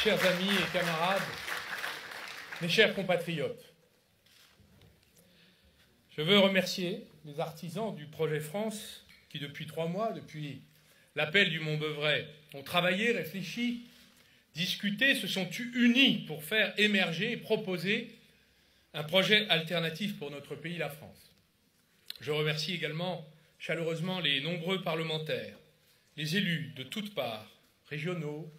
chers amis et camarades, mes chers compatriotes, je veux remercier les artisans du projet France qui, depuis 3 mois, depuis l'appel du Montbeuvray, ont travaillé, réfléchi, discuté, se sont unis pour faire émerger et proposer un projet alternatif pour notre pays, la France. Je remercie également chaleureusement les nombreux parlementaires, les élus de toutes parts, régionaux,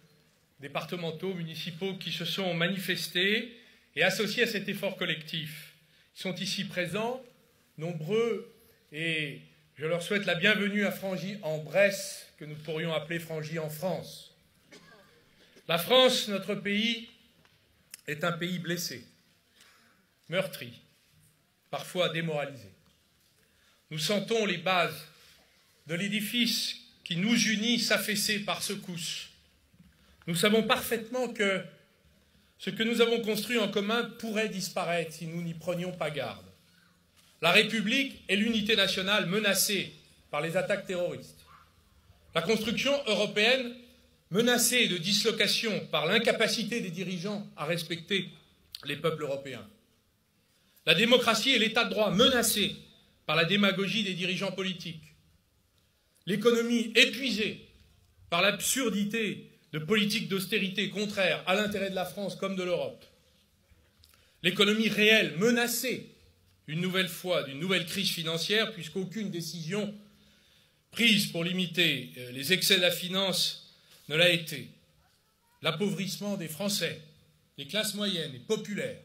départementaux, municipaux, qui se sont manifestés et associés à cet effort collectif. Ils sont ici présents, nombreux, et je leur souhaite la bienvenue à Frangy-en-Bresse, que nous pourrions appeler Frangy-en-France. La France, notre pays, est un pays blessé, meurtri, parfois démoralisé. Nous sentons les bases de l'édifice qui nous unit s'affaisser par secousses. Nous savons parfaitement que ce que nous avons construit en commun pourrait disparaître si nous n'y prenions pas garde. La République et l'unité nationale menacées par les attaques terroristes. La construction européenne menacée de dislocation par l'incapacité des dirigeants à respecter les peuples européens. La démocratie et l'état de droit menacés par la démagogie des dirigeants politiques. L'économie épuisée par l'absurdité de politiques d'austérité contraires à l'intérêt de la France comme de l'Europe. L'économie réelle menacée une nouvelle fois d'une nouvelle crise financière, puisqu'aucune décision prise pour limiter les excès de la finance ne l'a été. L'appauvrissement des Français, des classes moyennes et populaires,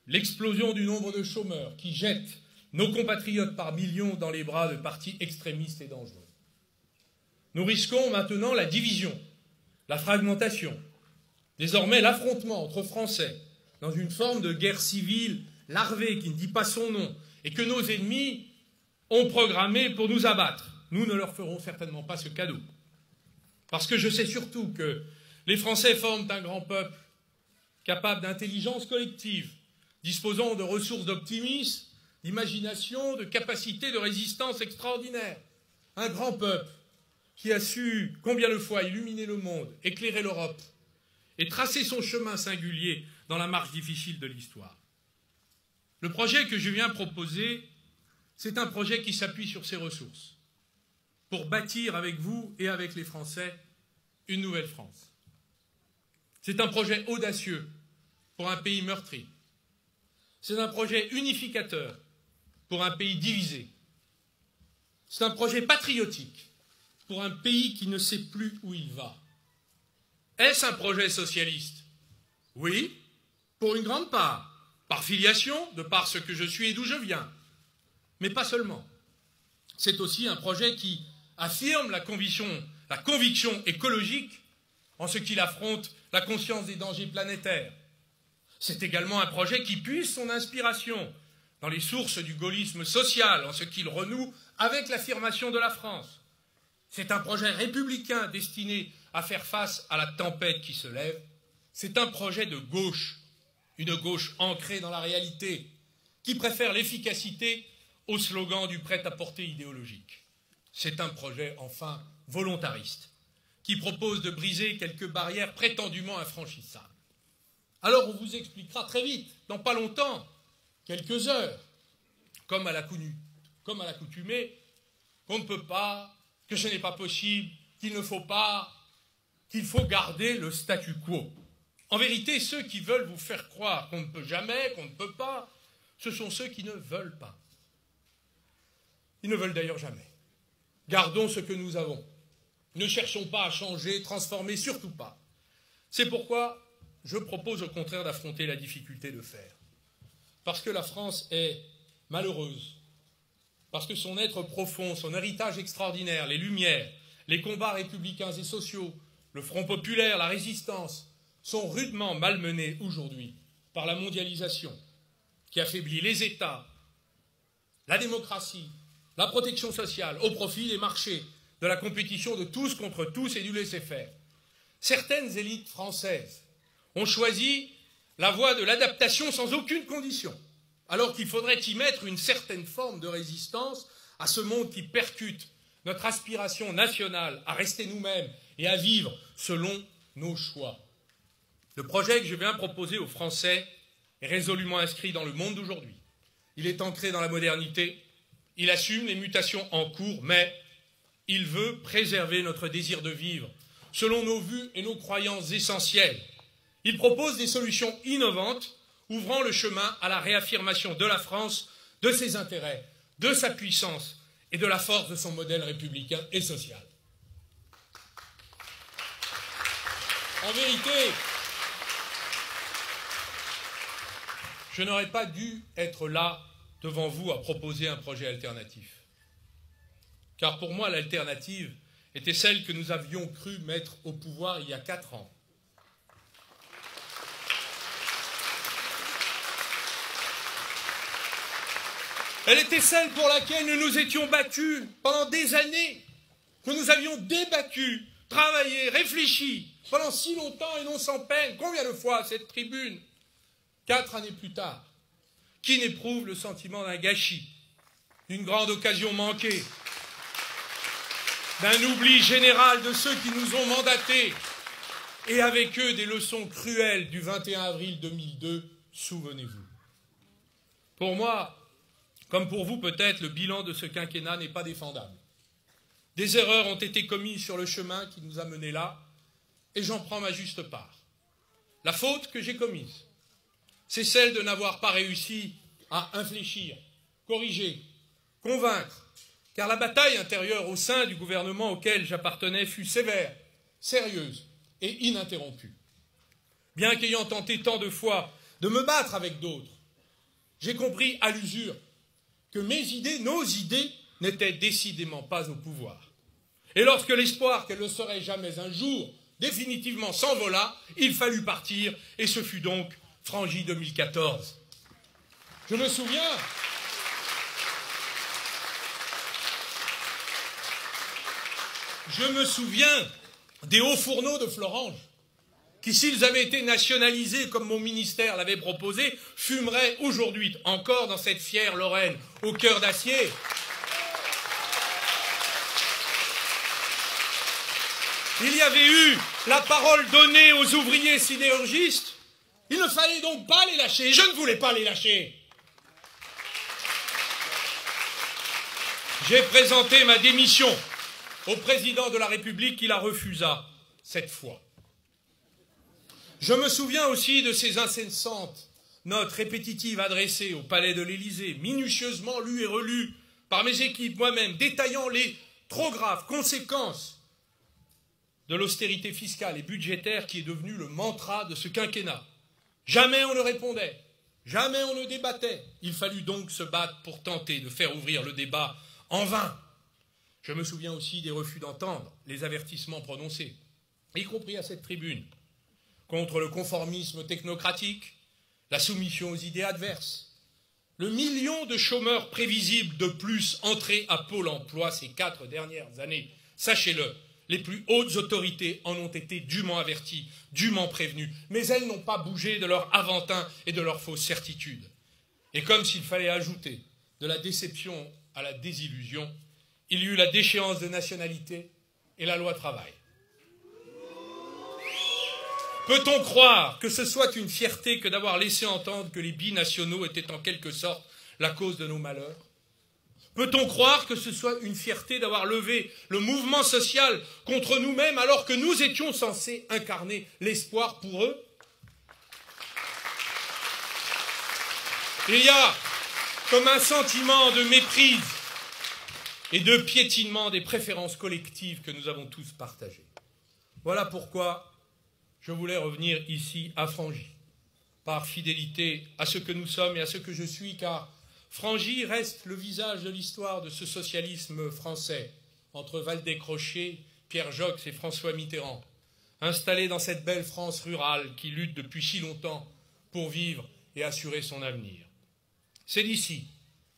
l'explosion du nombre de chômeurs qui jettent nos compatriotes par millions dans les bras de partis extrémistes et dangereux. Nous risquons maintenant la division, la fragmentation, désormais l'affrontement entre Français dans une forme de guerre civile larvée qui ne dit pas son nom et que nos ennemis ont programmé pour nous abattre. Nous ne leur ferons certainement pas ce cadeau. Parce que je sais surtout que les Français forment un grand peuple capable d'intelligence collective, disposant de ressources d'optimisme, d'imagination, de capacité de résistance extraordinaire. Un grand peuple qui a su combien de fois illuminer le monde, éclairer l'Europe et tracer son chemin singulier dans la marche difficile de l'histoire. Le projet que je viens proposer, c'est un projet qui s'appuie sur ces ressources pour bâtir avec vous et avec les Français une nouvelle France. C'est un projet audacieux pour un pays meurtri. C'est un projet unificateur pour un pays divisé. C'est un projet patriotique pour un pays qui ne sait plus où il va. Est-ce un projet socialiste? Oui, pour une grande part, par filiation, de par ce que je suis et d'où je viens. Mais pas seulement. C'est aussi un projet qui affirme la conviction écologique en ce qu'il affronte la conscience des dangers planétaires. C'est également un projet qui puise son inspiration dans les sources du gaullisme social, en ce qu'il renoue avec l'affirmation de la France. C'est un projet républicain destiné à faire face à la tempête qui se lève. C'est un projet de gauche, une gauche ancrée dans la réalité, qui préfère l'efficacité au slogan du prêt-à-porter idéologique. C'est un projet, enfin, volontariste, qui propose de briser quelques barrières prétendument infranchissables. Alors on vous expliquera très vite, dans pas longtemps, quelques heures, comme à l'accoutumée, qu'on ne peut pas, que ce n'est pas possible, qu'il ne faut pas, qu'il faut garder le statu quo. En vérité, ceux qui veulent vous faire croire qu'on ne peut jamais, qu'on ne peut pas, ce sont ceux qui ne veulent pas. Ils ne veulent d'ailleurs jamais. Gardons ce que nous avons. Ne cherchons pas à changer, transformer, surtout pas. C'est pourquoi je propose au contraire d'affronter la difficulté de faire. Parce que la France est malheureuse. Parce que son être profond, son héritage extraordinaire, les Lumières, les combats républicains et sociaux, le Front populaire, la résistance, sont rudement malmenés aujourd'hui par la mondialisation qui affaiblit les États, la démocratie, la protection sociale au profit des marchés, de la compétition de tous contre tous et du laisser-faire. Certaines élites françaises ont choisi la voie de l'adaptation sans aucune condition, alors qu'il faudrait y mettre une certaine forme de résistance à ce monde qui percute notre aspiration nationale à rester nous-mêmes et à vivre selon nos choix. Le projet que je viens proposer aux Français est résolument inscrit dans le monde d'aujourd'hui. Il est ancré dans la modernité, il assume les mutations en cours, mais il veut préserver notre désir de vivre selon nos vues et nos croyances essentielles. Il propose des solutions innovantes, ouvrant le chemin à la réaffirmation de la France, de ses intérêts, de sa puissance et de la force de son modèle républicain et social. En vérité, je n'aurais pas dû être là devant vous à proposer un projet alternatif. Car pour moi, l'alternative était celle que nous avions cru mettre au pouvoir il y a 4 ans. Elle était celle pour laquelle nous nous étions battus pendant des années, que nous avions débattu, travaillé, réfléchi, pendant si longtemps et non sans peine. Combien de fois à cette tribune, 4 années plus tard, qui n'éprouve le sentiment d'un gâchis, d'une grande occasion manquée, d'un oubli général de ceux qui nous ont mandatés, et avec eux des leçons cruelles du 21 avril 2002, souvenez-vous. Pour moi, comme pour vous peut-être, le bilan de ce quinquennat n'est pas défendable. Des erreurs ont été commises sur le chemin qui nous a menés là, et j'en prends ma juste part. La faute que j'ai commise, c'est celle de n'avoir pas réussi à infléchir, corriger, convaincre, car la bataille intérieure au sein du gouvernement auquel j'appartenais fut sévère, sérieuse et ininterrompue. Bien qu'ayant tenté tant de fois de me battre avec d'autres, j'ai compris à l'usure que mes idées, nos idées, n'étaient décidément pas au pouvoir. Et lorsque l'espoir qu'elle ne serait jamais un jour définitivement s'envola, il fallut partir, et ce fut donc Frangy 2014. Je me souviens des hauts fourneaux de Florange, qui, s'ils avaient été nationalisés comme mon ministère l'avait proposé, fumeraient aujourd'hui encore dans cette fière Lorraine, au cœur d'acier. Il y avait eu la parole donnée aux ouvriers sidérurgistes. Il ne fallait donc pas les lâcher. Je ne voulais pas les lâcher. J'ai présenté ma démission au président de la République qui la refusa cette fois. Je me souviens aussi de ces incessantes notes répétitives adressées au palais de l'Élysée, minutieusement lues et relues par mes équipes, moi-même, détaillant les trop graves conséquences de l'austérité fiscale et budgétaire qui est devenue le mantra de ce quinquennat. Jamais on ne répondait, jamais on ne débattait. Il fallut donc se battre pour tenter de faire ouvrir le débat en vain. Je me souviens aussi des refus d'entendre les avertissements prononcés, y compris à cette tribune, contre le conformisme technocratique, la soumission aux idées adverses, le million de chômeurs prévisibles de plus entrés à Pôle emploi ces 4 dernières années. Sachez-le, les plus hautes autorités en ont été dûment averties, dûment prévenues, mais elles n'ont pas bougé de leur aventin et de leur fausse certitude. Et comme s'il fallait ajouter de la déception à la désillusion, il y eut la déchéance de nationalité et la loi travail. Peut-on croire que ce soit une fierté que d'avoir laissé entendre que les binationaux étaient en quelque sorte la cause de nos malheurs? Peut-on croire que ce soit une fierté d'avoir levé le mouvement social contre nous-mêmes alors que nous étions censés incarner l'espoir pour eux? Il y a comme un sentiment de méprise et de piétinement des préférences collectives que nous avons tous partagées. Voilà pourquoi je voulais revenir ici à Frangy, par fidélité à ce que nous sommes et à ce que je suis, car Frangy reste le visage de l'histoire de ce socialisme français, entre Waldeck-Rochet, Pierre Joxe et François Mitterrand, installé dans cette belle France rurale qui lutte depuis si longtemps pour vivre et assurer son avenir. C'est d'ici,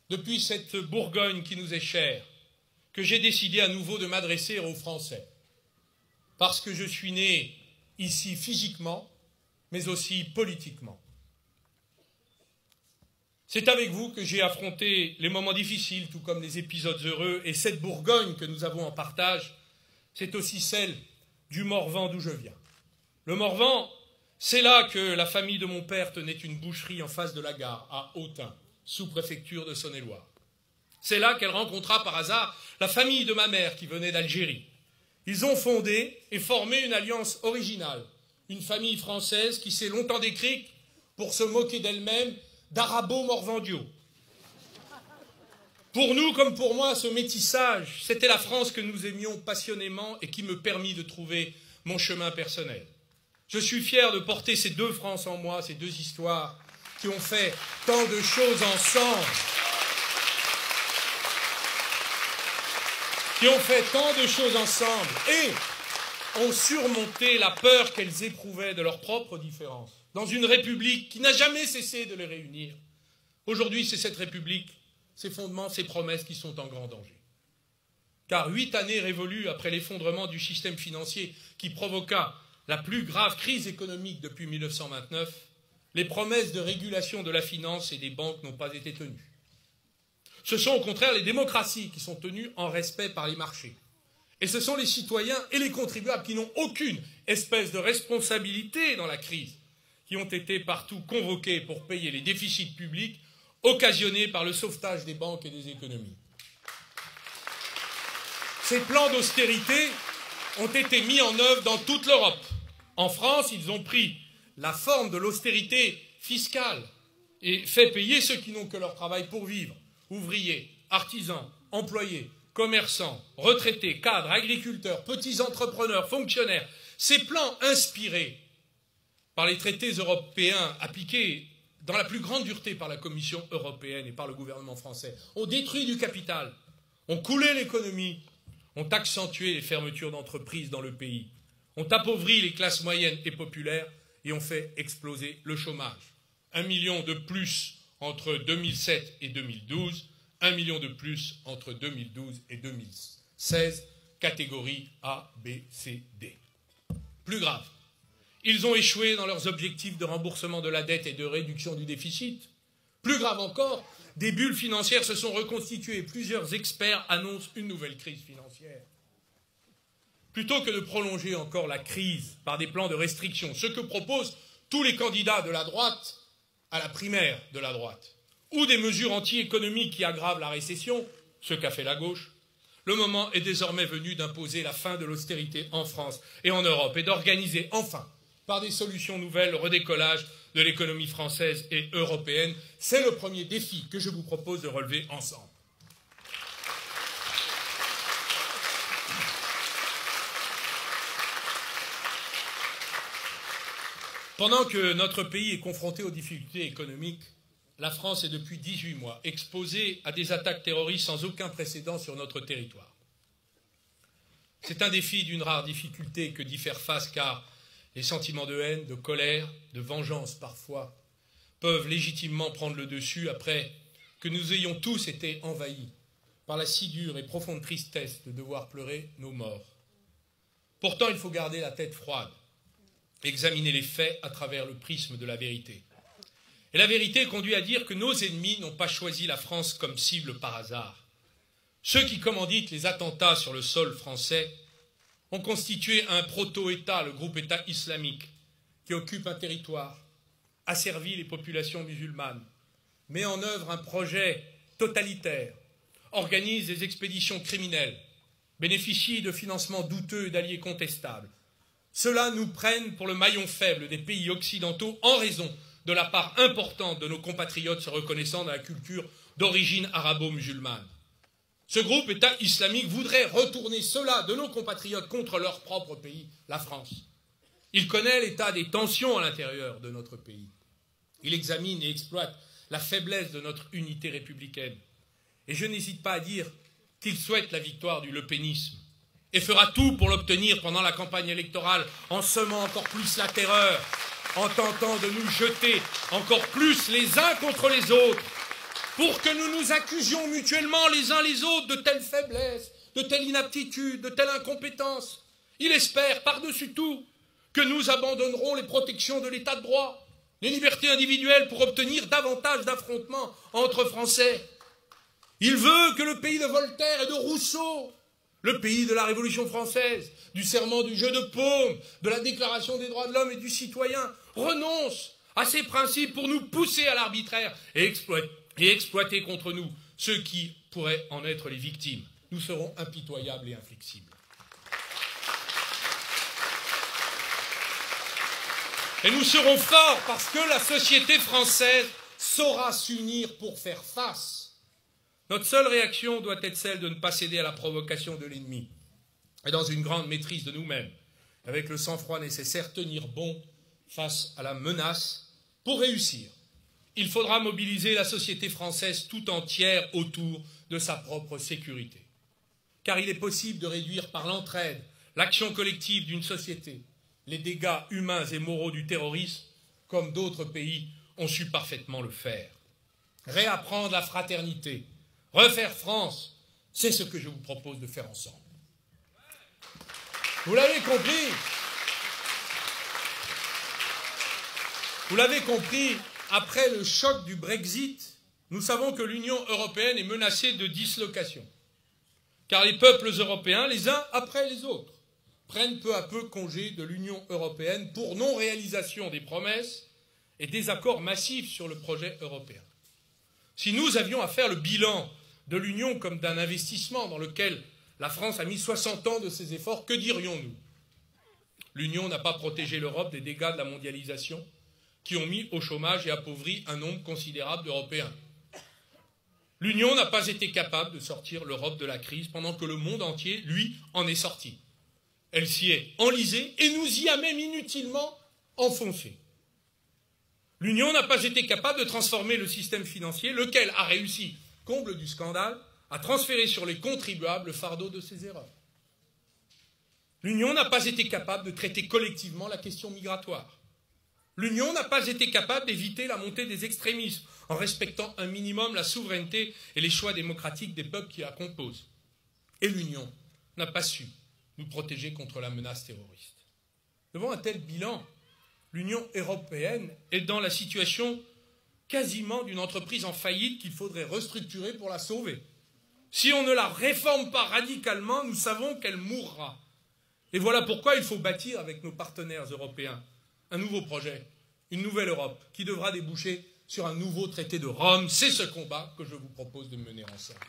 depuis cette Bourgogne qui nous est chère, que j'ai décidé à nouveau de m'adresser aux Français, parce que je suis né ici physiquement, mais aussi politiquement. C'est avec vous que j'ai affronté les moments difficiles, tout comme les épisodes heureux, et cette Bourgogne que nous avons en partage, c'est aussi celle du Morvan d'où je viens. Le Morvan, C'est là que la famille de mon père tenait une boucherie en face de la gare, à Autun, sous-préfecture de Saône-et-Loire. C'est là qu'elle rencontra par hasard la famille de ma mère qui venait d'Algérie. Ils ont fondé et formé une alliance originale, une famille française qui s'est longtemps décrite, pour se moquer d'elle-même, d'arabo-morvandiaux. Pour nous, comme pour moi, ce métissage, c'était la France que nous aimions passionnément et qui me permit de trouver mon chemin personnel. Je suis fier de porter ces deux Frances en moi, ces deux histoires qui ont fait tant de choses ensemble, et ont surmonté la peur qu'elles éprouvaient de leurs propres différences, dans une République qui n'a jamais cessé de les réunir. Aujourd'hui, c'est cette République, ses fondements, ses promesses qui sont en grand danger. Car 8 années révolues après l'effondrement du système financier qui provoqua la plus grave crise économique depuis 1929, les promesses de régulation de la finance et des banques n'ont pas été tenues. Ce sont au contraire les démocraties qui sont tenues en respect par les marchés. Et ce sont les citoyens et les contribuables qui n'ont aucune espèce de responsabilité dans la crise, qui ont été partout convoqués pour payer les déficits publics occasionnés par le sauvetage des banques et des économies. Ces plans d'austérité ont été mis en œuvre dans toute l'Europe. En France, ils ont pris la forme de l'austérité fiscale et fait payer ceux qui n'ont que leur travail pour vivre. Ouvriers, artisans, employés, commerçants, retraités, cadres, agriculteurs, petits entrepreneurs, fonctionnaires. Ces plans inspirés par les traités européens appliqués dans la plus grande dureté par la Commission européenne et par le gouvernement français ont détruit du capital, ont coulé l'économie, ont accentué les fermetures d'entreprises dans le pays, ont appauvri les classes moyennes et populaires et ont fait exploser le chômage. 1 million de plus entre 2007 et 2012, 1 million de plus entre 2012 et 2016, catégorie A, B, C, D. Plus grave, ils ont échoué dans leurs objectifs de remboursement de la dette et de réduction du déficit. Plus grave encore, des bulles financières se sont reconstituées. Plusieurs experts annoncent une nouvelle crise financière. Plutôt que de prolonger encore la crise par des plans de restriction, ce que proposent tous les candidats de la droite à la primaire de la droite, ou des mesures anti-économiques qui aggravent la récession, ce qu'a fait la gauche, le moment est désormais venu d'imposer la fin de l'austérité en France et en Europe et d'organiser enfin, par des solutions nouvelles, le redécollage de l'économie française et européenne. C'est le premier défi que je vous propose de relever ensemble. Pendant que notre pays est confronté aux difficultés économiques, la France est depuis 18 mois exposée à des attaques terroristes sans aucun précédent sur notre territoire. C'est un défi d'une rare difficulté que d'y faire face, car les sentiments de haine, de colère, de vengeance parfois, peuvent légitimement prendre le dessus après que nous ayons tous été envahis par la si dure et profonde tristesse de devoir pleurer nos morts. Pourtant, il faut garder la tête froide, examiner les faits à travers le prisme de la vérité. Et la vérité conduit à dire que nos ennemis n'ont pas choisi la France comme cible par hasard. Ceux qui commanditent les attentats sur le sol français ont constitué un proto-État, le groupe État islamique, qui occupe un territoire, asservit les populations musulmanes, met en œuvre un projet totalitaire, organise des expéditions criminelles, bénéficie de financements douteux et d'alliés contestables. Ceux-là nous prennent pour le maillon faible des pays occidentaux en raison de la part importante de nos compatriotes se reconnaissant dans la culture d'origine arabo-musulmane. Ce groupe État islamique voudrait retourner ceux-là de nos compatriotes contre leur propre pays, la France. Il connaît l'état des tensions à l'intérieur de notre pays. Il examine et exploite la faiblesse de notre unité républicaine. Et je n'hésite pas à dire qu'il souhaite la victoire du lepénisme et fera tout pour l'obtenir pendant la campagne électorale en semant encore plus la terreur, en tentant de nous jeter encore plus les uns contre les autres, pour que nous nous accusions mutuellement les uns les autres de telle faiblesse, de telle inaptitude, de telle incompétence. Il espère, par-dessus tout, que nous abandonnerons les protections de l'état de droit, les libertés individuelles pour obtenir davantage d'affrontements entre Français. Il veut que le pays de Voltaire et de Rousseau, le pays de la Révolution française, du serment du jeu de paume, de la Déclaration des droits de l'homme et du citoyen, renonce à ces principes pour nous pousser à l'arbitraire et exploiter contre nous ceux qui pourraient en être les victimes. Nous serons impitoyables et inflexibles. Et nous serons forts parce que la société française saura s'unir pour faire face. Notre seule réaction doit être celle de ne pas céder à la provocation de l'ennemi. Et dans une grande maîtrise de nous-mêmes, avec le sang-froid nécessaire, tenir bon face à la menace. Pour réussir, il faudra mobiliser la société française tout entière autour de sa propre sécurité. Car il est possible de réduire par l'entraide, l'action collective d'une société, les dégâts humains et moraux du terrorisme, comme d'autres pays ont su parfaitement le faire. Réapprendre la fraternité, refaire France, c'est ce que je vous propose de faire ensemble. Vous l'avez compris. Vous l'avez compris, après le choc du Brexit, nous savons que l'Union européenne est menacée de dislocation. Car les peuples européens, les uns après les autres, prennent peu à peu congé de l'Union européenne pour non-réalisation des promesses et désaccords massifs sur le projet européen. Si nous avions à faire le bilan de l'Union comme d'un investissement dans lequel la France a mis 60 ans de ses efforts, que dirions-nous? L'Union n'a pas protégé l'Europe des dégâts de la mondialisation qui ont mis au chômage et appauvri un nombre considérable d'Européens. L'Union n'a pas été capable de sortir l'Europe de la crise pendant que le monde entier, lui, en est sorti. Elle s'y est enlisée et nous y a même inutilement enfoncé. L'Union n'a pas été capable de transformer le système financier, lequel a réussi, comble du scandale, à transférer sur les contribuables le fardeau de ses erreurs. L'Union n'a pas été capable de traiter collectivement la question migratoire. L'Union n'a pas été capable d'éviter la montée des extrémismes en respectant un minimum la souveraineté et les choix démocratiques des peuples qui la composent. Et l'Union n'a pas su nous protéger contre la menace terroriste. Devant un tel bilan, l'Union européenne est dans la situation quasiment d'une entreprise en faillite qu'il faudrait restructurer pour la sauver. Si on ne la réforme pas radicalement, nous savons qu'elle mourra. Et voilà pourquoi il faut bâtir avec nos partenaires européens un nouveau projet, une nouvelle Europe, qui devra déboucher sur un nouveau traité de Rome. C'est ce combat que je vous propose de mener ensemble.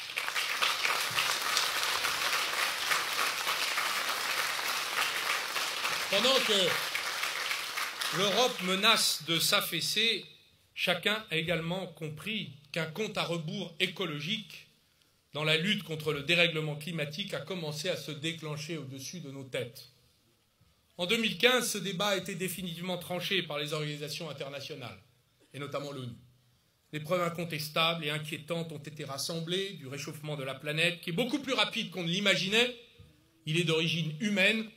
Pendant que l'Europe menace de s'affaisser, chacun a également compris qu'un compte à rebours écologique dans la lutte contre le dérèglement climatique a commencé à se déclencher au-dessus de nos têtes. En 2015, ce débat a été définitivement tranché par les organisations internationales, et notamment l'ONU. Des preuves incontestables et inquiétantes ont été rassemblées du réchauffement de la planète, qui est beaucoup plus rapide qu'on ne l'imaginait. Il est d'origine humaine,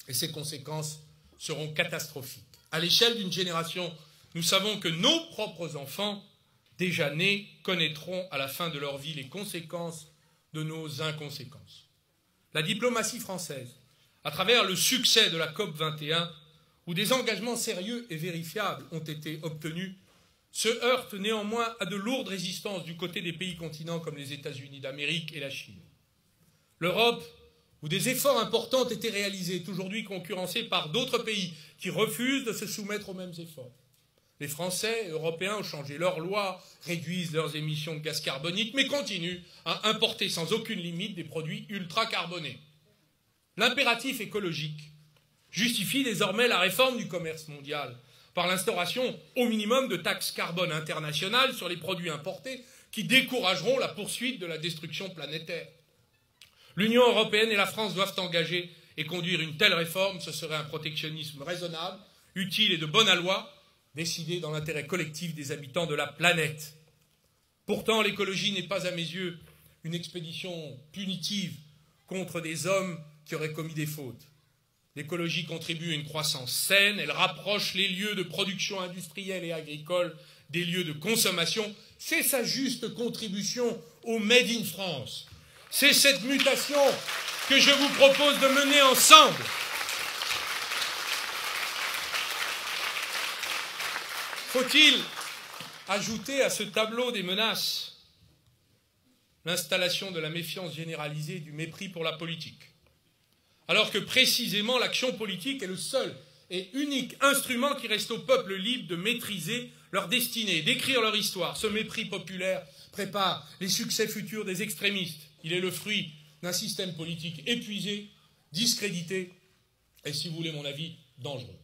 et ses conséquences seront catastrophiques. À l'échelle d'une génération, nous savons que nos propres enfants, déjà nés, connaîtront à la fin de leur vie les conséquences de nos inconséquences. La diplomatie française, à travers le succès de la COP 21, où des engagements sérieux et vérifiables ont été obtenus, se heurte néanmoins à de lourdes résistances du côté des pays continents comme les États-Unis d'Amérique et la Chine. L'Europe, où des efforts importants ont été réalisés, est aujourd'hui concurrencée par d'autres pays qui refusent de se soumettre aux mêmes efforts. Les Français et Européens ont changé leurs lois, réduisent leurs émissions de gaz carbonique, mais continuent à importer sans aucune limite des produits ultra-carbonés. L'impératif écologique justifie désormais la réforme du commerce mondial par l'instauration au minimum de taxes carbone internationales sur les produits importés qui décourageront la poursuite de la destruction planétaire. L'Union européenne et la France doivent engager et conduire une telle réforme. Ce serait un protectionnisme raisonnable, utile et de bon aloi, décidé dans l'intérêt collectif des habitants de la planète. Pourtant, l'écologie n'est pas à mes yeux une expédition punitive contre des hommes qui auraient commis des fautes. L'écologie contribue à une croissance saine, elle rapproche les lieux de production industrielle et agricole des lieux de consommation. C'est sa juste contribution au Made in France. C'est cette mutation que je vous propose de mener ensemble. Faut-il ajouter à ce tableau des menaces l'installation de la méfiance généralisée et du mépris pour la politique. Alors que précisément l'action politique est le seul et unique instrument qui reste au peuple libre de maîtriser leur destinée, d'écrire leur histoire. Ce mépris populaire prépare les succès futurs des extrémistes. Il est le fruit d'un système politique épuisé, discrédité et, si vous voulez mon avis, dangereux.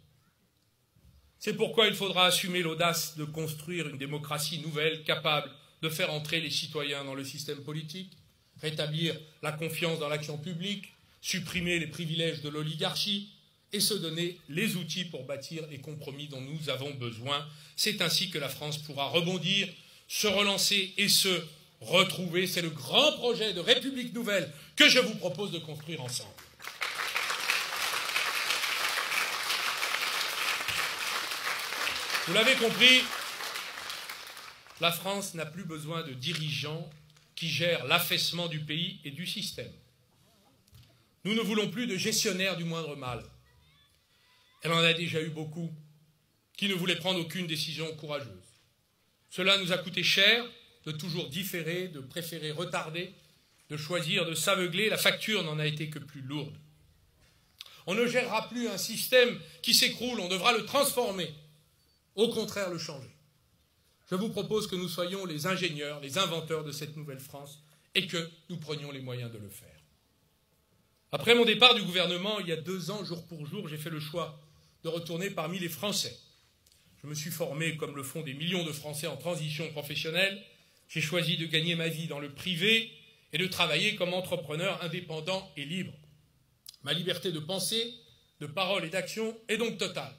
C'est pourquoi il faudra assumer l'audace de construire une démocratie nouvelle, capable de faire entrer les citoyens dans le système politique, rétablir la confiance dans l'action publique, supprimer les privilèges de l'oligarchie et se donner les outils pour bâtir les compromis dont nous avons besoin. C'est ainsi que la France pourra rebondir, se relancer et se retrouver. C'est le grand projet de République nouvelle que je vous propose de construire ensemble. Vous l'avez compris, la France n'a plus besoin de dirigeants qui gèrent l'affaissement du pays et du système. Nous ne voulons plus de gestionnaires du moindre mal. Elle en a déjà eu beaucoup, qui ne voulaient prendre aucune décision courageuse. Cela nous a coûté cher de toujours différer, de préférer retarder, de choisir de s'aveugler. La facture n'en a été que plus lourde. On ne gérera plus un système qui s'écroule, on devra le transformer. Au contraire, le changer. Je vous propose que nous soyons les ingénieurs, les inventeurs de cette nouvelle France et que nous prenions les moyens de le faire. Après mon départ du gouvernement, il y a 2 ans, jour pour jour, j'ai fait le choix de retourner parmi les Français. Je me suis formé, comme le font des millions de Français, en transition professionnelle. J'ai choisi de gagner ma vie dans le privé et de travailler comme entrepreneur indépendant et libre. Ma liberté de pensée, de parole et d'action est donc totale.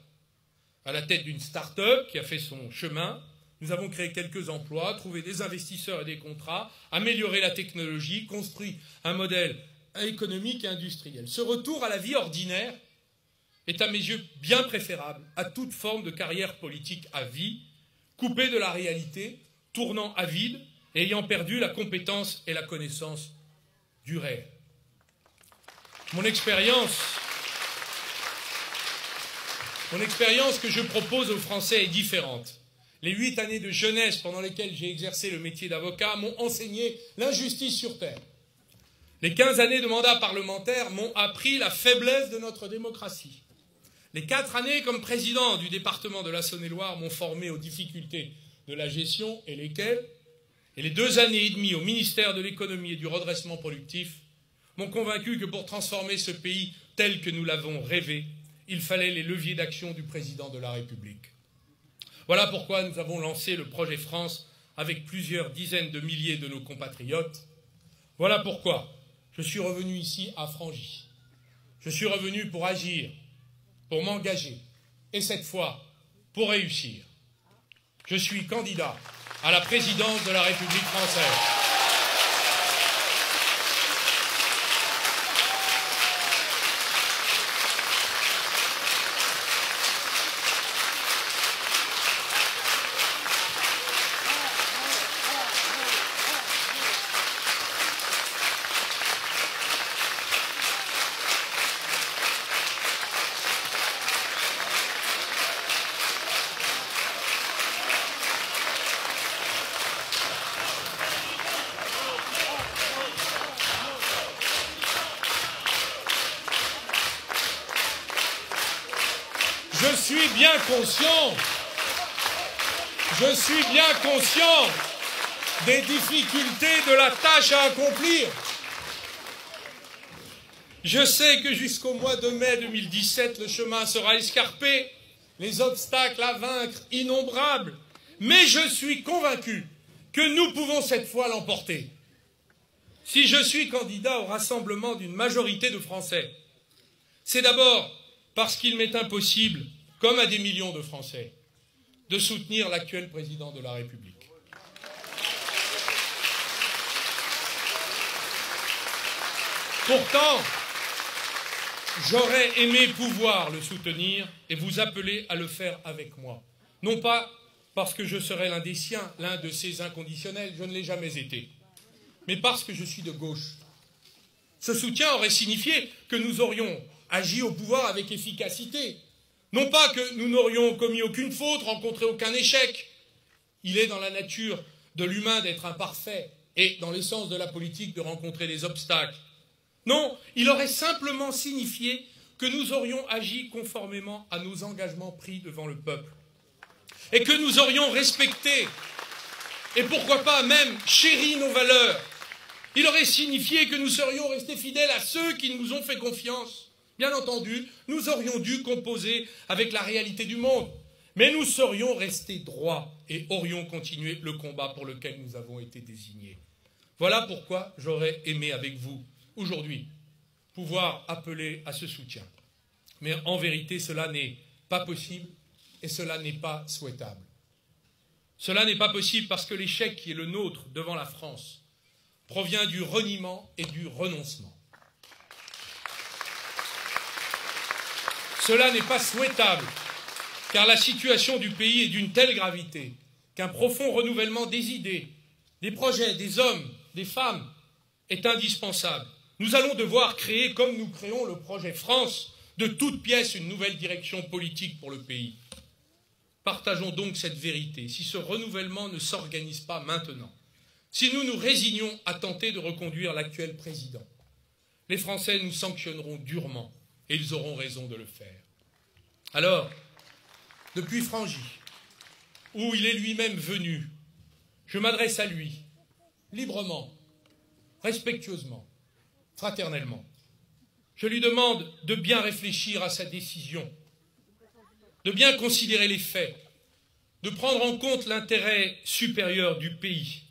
À la tête d'une start-up qui a fait son chemin, nous avons créé quelques emplois, trouvé des investisseurs et des contrats, amélioré la technologie, construit un modèle économique et industriel. Ce retour à la vie ordinaire est à mes yeux bien préférable à toute forme de carrière politique à vie, coupée de la réalité, tournant à vide et ayant perdu la compétence et la connaissance du réel. Mon expérience que je propose aux Français est différente. Les 8 années de jeunesse pendant lesquelles j'ai exercé le métier d'avocat m'ont enseigné l'injustice sur terre. Les 15 années de mandat parlementaire m'ont appris la faiblesse de notre démocratie. Les 4 années comme président du département de la Saône-et-Loire m'ont formé aux difficultés de la gestion et les 2 années et demie au ministère de l'économie et du redressement productif m'ont convaincu que pour transformer ce pays tel que nous l'avons rêvé, il fallait les leviers d'action du président de la République. Voilà pourquoi nous avons lancé le projet France avec plusieurs dizaines de milliers de nos compatriotes. Voilà pourquoi je suis revenu ici à Frangy. Je suis revenu pour agir, pour m'engager, et cette fois, pour réussir. Je suis candidat à la présidence de la République française. Je suis bien conscient des difficultés de la tâche à accomplir. Je sais que jusqu'au mois de mai 2017, le chemin sera escarpé, les obstacles à vaincre innombrables, mais je suis convaincu que nous pouvons cette fois l'emporter. Si je suis candidat au rassemblement d'une majorité de Français, c'est d'abord parce qu'il m'est impossible, comme à des millions de Français, de soutenir l'actuel président de la République. Pourtant, j'aurais aimé pouvoir le soutenir et vous appeler à le faire avec moi. Non pas parce que je serais l'un des siens, l'un de ses inconditionnels, je ne l'ai jamais été, mais parce que je suis de gauche. Ce soutien aurait signifié que nous aurions agi au pouvoir avec efficacité. Non pas que nous n'aurions commis aucune faute, rencontré aucun échec. Il est dans la nature de l'humain d'être imparfait, et dans l'essence de la politique de rencontrer des obstacles. Non, il aurait simplement signifié que nous aurions agi conformément à nos engagements pris devant le peuple et que nous aurions respecté et pourquoi pas même chéri nos valeurs. Il aurait signifié que nous serions restés fidèles à ceux qui nous ont fait confiance. Bien entendu, nous aurions dû composer avec la réalité du monde, mais nous serions restés droits et aurions continué le combat pour lequel nous avons été désignés. Voilà pourquoi j'aurais aimé avec vous, aujourd'hui, pouvoir appeler à ce soutien. Mais en vérité, cela n'est pas possible et cela n'est pas souhaitable. Cela n'est pas possible parce que l'échec qui est le nôtre devant la France provient du reniement et du renoncement. Cela n'est pas souhaitable car la situation du pays est d'une telle gravité qu'un profond renouvellement des idées, des projets, des hommes, des femmes est indispensable. Nous allons devoir créer, comme nous créons le projet France, de toutes pièces une nouvelle direction politique pour le pays. Partageons donc cette vérité. Si ce renouvellement ne s'organise pas maintenant, si nous nous résignons à tenter de reconduire l'actuel président, les Français nous sanctionneront durement et ils auront raison de le faire. Alors, depuis Frangy, où il est lui-même venu, je m'adresse à lui, librement, respectueusement, fraternellement. Je lui demande de bien réfléchir à sa décision, de bien considérer les faits, de prendre en compte l'intérêt supérieur du pays,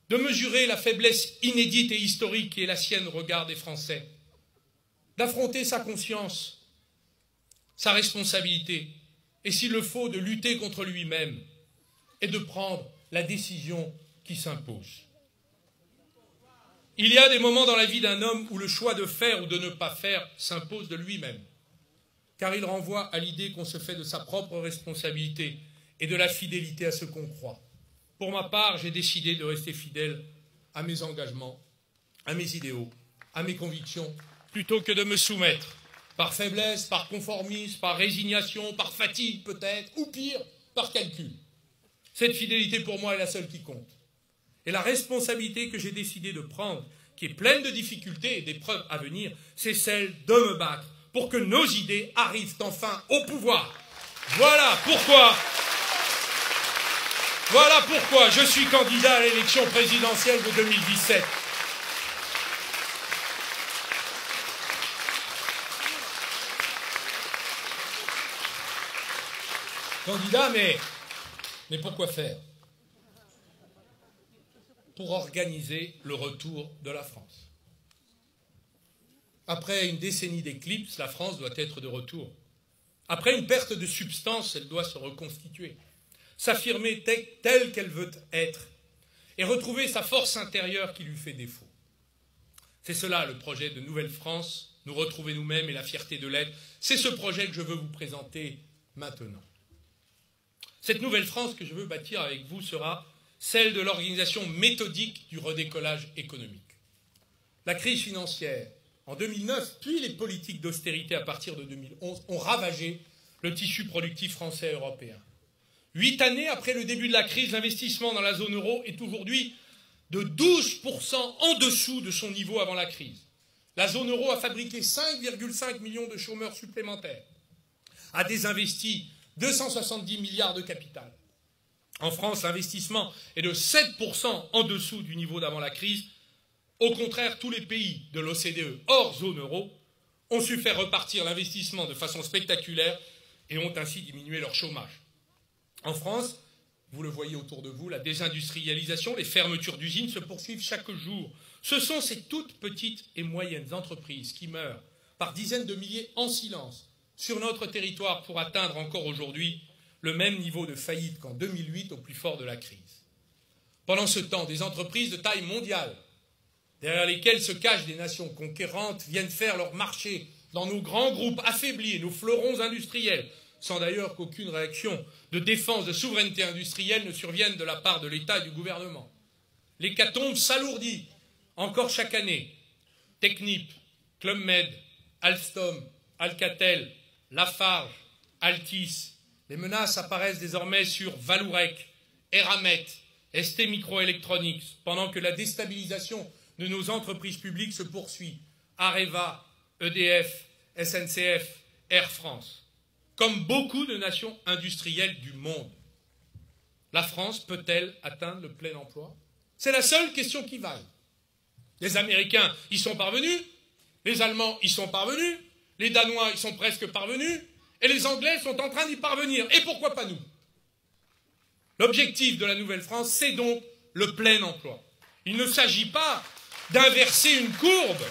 de mesurer la faiblesse inédite et historique qui est la sienne au regard des Français, d'affronter sa conscience, sa responsabilité, et s'il le faut, de lutter contre lui-même et de prendre la décision qui s'impose. Il y a des moments dans la vie d'un homme où le choix de faire ou de ne pas faire s'impose de lui-même, car il renvoie à l'idée qu'on se fait de sa propre responsabilité et de la fidélité à ce qu'on croit. Pour ma part, j'ai décidé de rester fidèle à mes engagements, à mes idéaux, à mes convictions, plutôt que de me soumettre, par faiblesse, par conformisme, par résignation, par fatigue peut-être, ou pire, par calcul. Cette fidélité pour moi est la seule qui compte. Et la responsabilité que j'ai décidé de prendre, qui est pleine de difficultés et d'épreuves à venir, c'est celle de me battre pour que nos idées arrivent enfin au pouvoir. Voilà pourquoi je suis candidat à l'élection présidentielle de 2017. Candidat, mais pourquoi faire? Pour organiser le retour de la France. Après une décennie d'éclipse, la France doit être de retour. Après une perte de substance, elle doit se reconstituer, s'affirmer telle qu'elle veut être et retrouver sa force intérieure qui lui fait défaut. C'est cela le projet de Nouvelle France, nous retrouver nous-mêmes et la fierté de l'être. C'est ce projet que je veux vous présenter maintenant. Cette Nouvelle France que je veux bâtir avec vous sera celle de l'organisation méthodique du redécollage économique. La crise financière en 2009, puis les politiques d'austérité à partir de 2011 ont ravagé le tissu productif français et européen. 8 années après le début de la crise, l'investissement dans la zone euro est aujourd'hui de 12% en dessous de son niveau avant la crise. La zone euro a fabriqué 5,5 millions de chômeurs supplémentaires, a désinvesti 270 milliards de capital. En France, l'investissement est de 7% en dessous du niveau d'avant la crise. Au contraire, tous les pays de l'OCDE hors zone euro ont su faire repartir l'investissement de façon spectaculaire et ont ainsi diminué leur chômage. En France, vous le voyez autour de vous, la désindustrialisation, les fermetures d'usines se poursuivent chaque jour. Ce sont ces toutes petites et moyennes entreprises qui meurent par dizaines de milliers en silence sur notre territoire pour atteindre encore aujourd'hui le même niveau de faillite qu'en 2008 au plus fort de la crise. Pendant ce temps, des entreprises de taille mondiale, derrière lesquelles se cachent des nations conquérantes, viennent faire leur marché dans nos grands groupes affaiblis et nos fleurons industriels, sans d'ailleurs qu'aucune réaction de défense de souveraineté industrielle ne survienne de la part de l'État et du gouvernement. L'hécatombe s'alourdit encore chaque année. Technip, Club Med, Alstom, Alcatel, Lafarge, Altis. Les menaces apparaissent désormais sur Vallourec, Eramet ST Microelectronics, pendant que la déstabilisation de nos entreprises publiques se poursuit, Areva, EDF, SNCF, Air France, comme beaucoup de nations industrielles du monde. La France peut-elle atteindre le plein emploi? C'est la seule question qui vaille. Les Américains y sont parvenus, les Allemands y sont parvenus, les Danois y sont presque parvenus, et les Anglais sont en train d'y parvenir. Et pourquoi pas nous? L'objectif de la Nouvelle-France, c'est donc le plein emploi. Il ne s'agit pas d'inverser une courbe,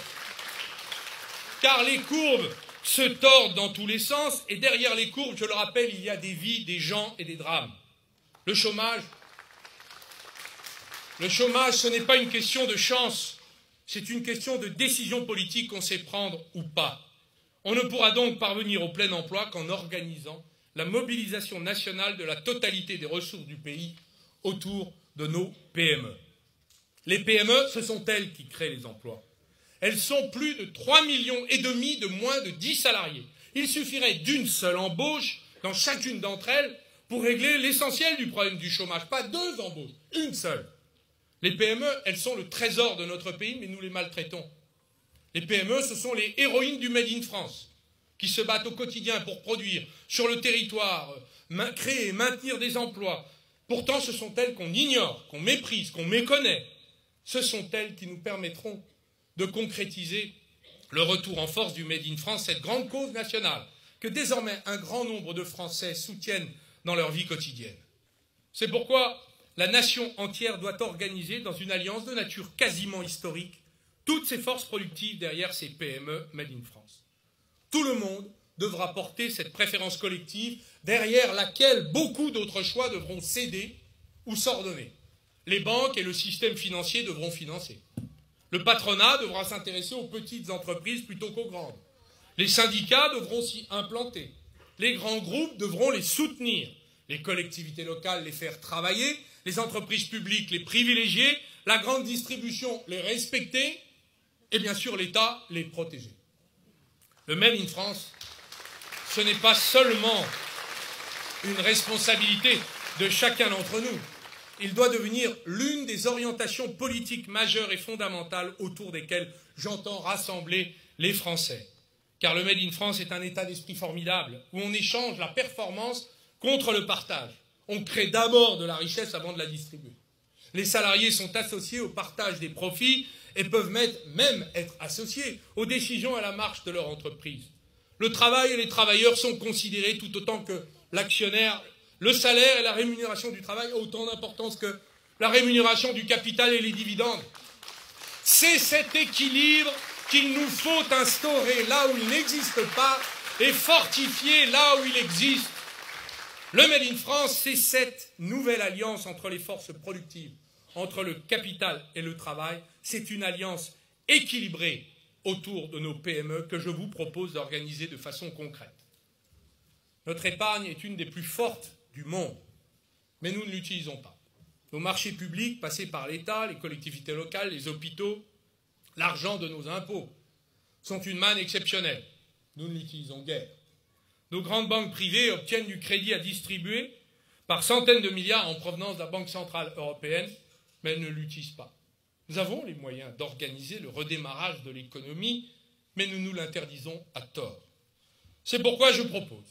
car les courbes se tordent dans tous les sens, et derrière les courbes, je le rappelle, il y a des vies, des gens et des drames. Le chômage, ce n'est pas une question de chance, c'est une question de décision politique qu'on sait prendre ou pas. On ne pourra donc parvenir au plein emploi qu'en organisant la mobilisation nationale de la totalité des ressources du pays autour de nos PME. Les PME, ce sont elles qui créent les emplois. Elles sont plus de 3,5 millions de moins de 10 salariés. Il suffirait d'une seule embauche dans chacune d'entre elles pour régler l'essentiel du problème du chômage. Pas 2 embauches, une seule. Les PME, elles sont le trésor de notre pays, mais nous les maltraitons. Les PME, ce sont les héroïnes du Made in France, qui se battent au quotidien pour produire sur le territoire, créer et maintenir des emplois. Pourtant, ce sont elles qu'on ignore, qu'on méprise, qu'on méconnaît. Ce sont elles qui nous permettront de concrétiser le retour en force du Made in France, cette grande cause nationale que désormais un grand nombre de Français soutiennent dans leur vie quotidienne. C'est pourquoi la nation entière doit organiser dans une alliance de nature quasiment historique toutes ces forces productives derrière ces PME Made in France. Tout le monde devra porter cette préférence collective derrière laquelle beaucoup d'autres choix devront céder ou s'ordonner. Les banques et le système financier devront financer. Le patronat devra s'intéresser aux petites entreprises plutôt qu'aux grandes. Les syndicats devront s'y implanter. Les grands groupes devront les soutenir. Les collectivités locales les faire travailler. Les entreprises publiques les privilégier. La grande distribution les respecter. Et bien sûr l'État les protéger. Le Made in France, ce n'est pas seulement une responsabilité de chacun d'entre nous. Il doit devenir l'une des orientations politiques majeures et fondamentales autour desquelles j'entends rassembler les Français. Car le Made in France est un état d'esprit formidable, où on échange la performance contre le partage. On crée d'abord de la richesse avant de la distribuer. Les salariés sont associés au partage des profits et peuvent même être associés aux décisions à la marche de leur entreprise. Le travail et les travailleurs sont considérés tout autant que l'actionnaire. Le salaire et la rémunération du travail ont autant d'importance que la rémunération du capital et les dividendes. C'est cet équilibre qu'il nous faut instaurer là où il n'existe pas et fortifier là où il existe. Le Made in France, c'est cette nouvelle alliance entre les forces productives, entre le capital et le travail. C'est une alliance équilibrée autour de nos PME que je vous propose d'organiser de façon concrète. Notre épargne est une des plus fortes du monde, mais nous ne l'utilisons pas. Nos marchés publics, passés par l'État, les collectivités locales, les hôpitaux, l'argent de nos impôts, sont une manne exceptionnelle. Nous ne l'utilisons guère. Nos grandes banques privées obtiennent du crédit à distribuer par centaines de milliards en provenance de la Banque centrale européenne, mais elles ne l'utilisent pas. Nous avons les moyens d'organiser le redémarrage de l'économie, mais nous nous l'interdisons à tort. C'est pourquoi je propose